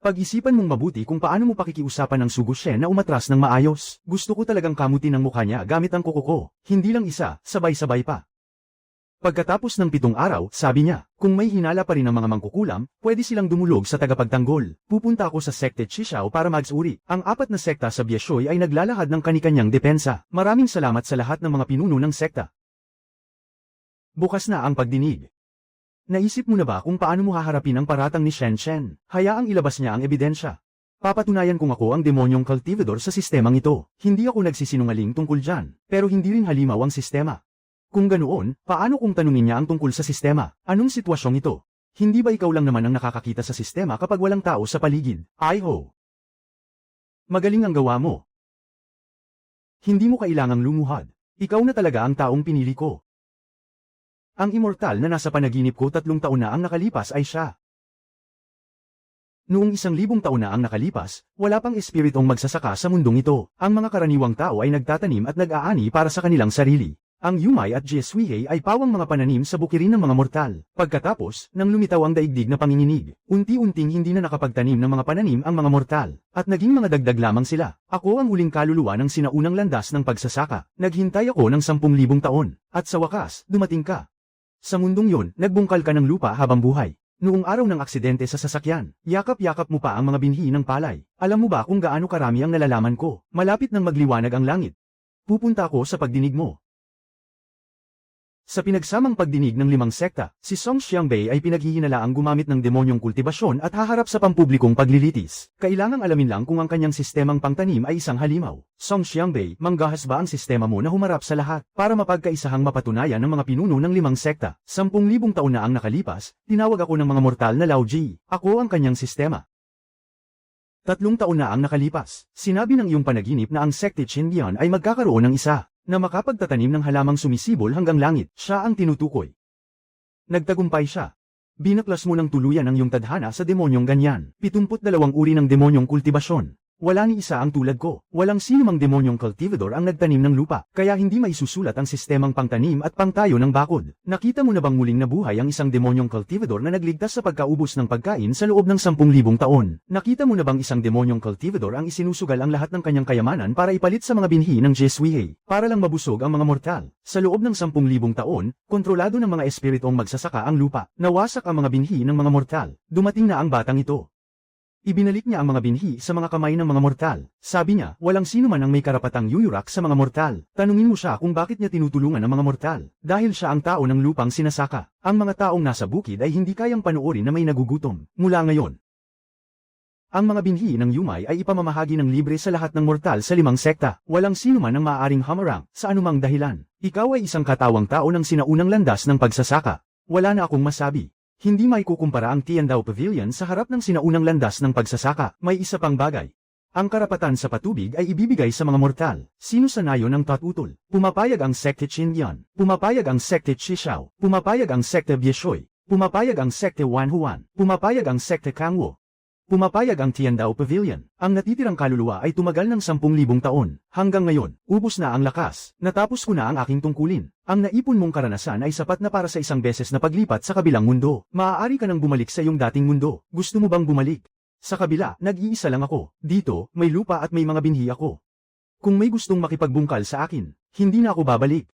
Pag-isipan mong mabuti kung paano mo pakikiusapan ng Sugu Shen na umatras ng maayos. Gusto ko talagang kamutin ang mukha niya gamit ang kuko ko. Hindi lang isa, sabay-sabay pa. Pagkatapos ng 7 araw, sabi niya, kung may hinala pa rin ang mga mangkukulam, pwede silang dumulog sa tagapagtanggol. Pupunta ako sa sekte Chisao para magsuri. Ang 4 na sekta sa Biashoy ay naglalahad ng kanikanyang depensa. Maraming salamat sa lahat ng mga pinuno ng sekta. Bukas na ang pagdinig. Naisip mo na ba kung paano mo haharapin ang paratang ni Shen Shen? Hayaang ilabas niya ang ebidensya. Papatunayan kung ako ang demonyong cultivador sa sistemang ito. Hindi ako nagsisinungaling tungkol dyan, pero hindi rin halimaw ang sistema. Kung ganoon, paano kung tanungin niya ang tungkol sa sistema? Anong sitwasyong ito? Hindi ba ikaw lang naman ang nakakakita sa sistema kapag walang tao sa paligid? Ay-ho! Magaling ang gawa mo. Hindi mo kailangang lumuhad. Ikaw na talaga ang taong pinili ko. Ang immortal na nasa panaginip ko 3 taon na ang nakalipas ay siya. Noong 1,000 taon na ang nakalipas, wala pang espiritong magsasaka sa mundong ito. Ang mga karaniwang tao ay nagtatanim at nag-aani para sa kanilang sarili. Ang Yumay at Jeswihei ay pawang mga pananim sa bukirin ng mga mortal. Pagkatapos, nang lumitaw ang daigdig na panginginig, unti-unting hindi na nakapagtanim ng mga pananim ang mga mortal, at naging mga dagdag lamang sila. Ako ang huling kaluluwa ng sinaunang landas ng pagsasaka. Naghintay ako ng 10,000 taon, at sa wakas, dumating ka. Sa mundong yon, nagbungkal ka ng lupa habang buhay. Noong araw ng aksidente sa sasakyan, yakap-yakap mo pa ang mga binhi ng palay. Alam mo ba kung gaano karami ang nalalaman ko? Malapit nang magliwanag ang langit. Pupunta ako sa pagdinig mo. Sa pinagsamang pagdinig ng 5 sekta, si Song Xiangbei ay pinaghihinalaang gumamit ng demonyong kultibasyon at haharap sa pampublikong paglilitis. Kailangang alamin lang kung ang kanyang sistemang pangtanim ay isang halimaw. Song Xiangbei, manggahas ba ang sistema mo na humarap sa lahat para mapagkaisahang mapatunayan ng mga pinuno ng 5 sekta? 10,000 taon na ang nakalipas, tinawag ako ng mga mortal na Laoji. Ako ang kanyang sistema. 3 taon na ang nakalipas. Sinabi ng iyong panaginip na ang sekte Qindian ay magkakaroon ng isa na makapagtatanim ng halamang sumisibol hanggang langit. Siya ang tinutukoy. Nagtagumpay siya. Binaklas mo ng tuluyan ang iyong tadhana sa demonyong ganyan. 72 uri ng demonyong kultibasyon. Wala ni isa ang tulad ko. Walang sinumang demonyong cultivador ang nagtanim ng lupa, kaya hindi maisusulat ang sistemang pangtanim at pangtayo ng bakod. Nakita mo na bang muling nabuhay ang isang demonyong cultivador na nagligtas sa pagkaubos ng pagkain sa loob ng 10,000 taon? Nakita mo na bang isang demonyong cultivador ang isinusugal ang lahat ng kanyang kayamanan para ipalit sa mga binhi ng Jeswihei, para lang mabusog ang mga mortal? Sa loob ng 10,000 taon, kontrolado ng mga espiritong magsasaka ang lupa. Nawasak ang mga binhi ng mga mortal. Dumating na ang batang ito. Ibinalik niya ang mga binhi sa mga kamay ng mga mortal. Sabi niya, walang sino man ang may karapatang yuyurak sa mga mortal. Tanungin mo siya kung bakit niya tinutulungan ang mga mortal. Dahil siya ang tao ng lupang sinasaka. Ang mga taong nasa bukid ay hindi kayang panoorin na may nagugutom. Mula ngayon, ang mga binhi ng Yumay ay ipamamahagi ng libre sa lahat ng mortal sa 5 sekta. Walang sino man ang maaaring hamarang sa anumang dahilan. Ikaw ay isang katawang tao ng sinaunang landas ng pagsasaka. Wala na akong masabi. Hindi may kukumpara ang Tiandao Pavilion sa harap ng sinaunang landas ng pagsasaka. May isa pang bagay. Ang karapatan sa patubig ay ibibigay sa mga mortal. Sino sa nayo ng tatutol? Pumapayag ang sekte Qindian. Pumapayag ang sekte Chisao. Pumapayag ang sekte Biashoy. Pumapayag ang sekte Wanhuan. Pumapayag ang sekte Kangwo. Pumapayag ang Tiandao Pavilion. Ang natitirang kaluluwa ay tumagal ng 10,000 taon. Hanggang ngayon, ubos na ang lakas. Natapos ko na ang aking tungkulin. Ang naipon mong karanasan ay sapat na para sa isang beses na paglipat sa kabilang mundo. Maaari ka nang bumalik sa iyong dating mundo. Gusto mo bang bumalik? Sa kabila, nag-iisa lang ako. Dito, may lupa at may mga binhi ako. Kung may gustong makipagbungkal sa akin, hindi na ako babalik.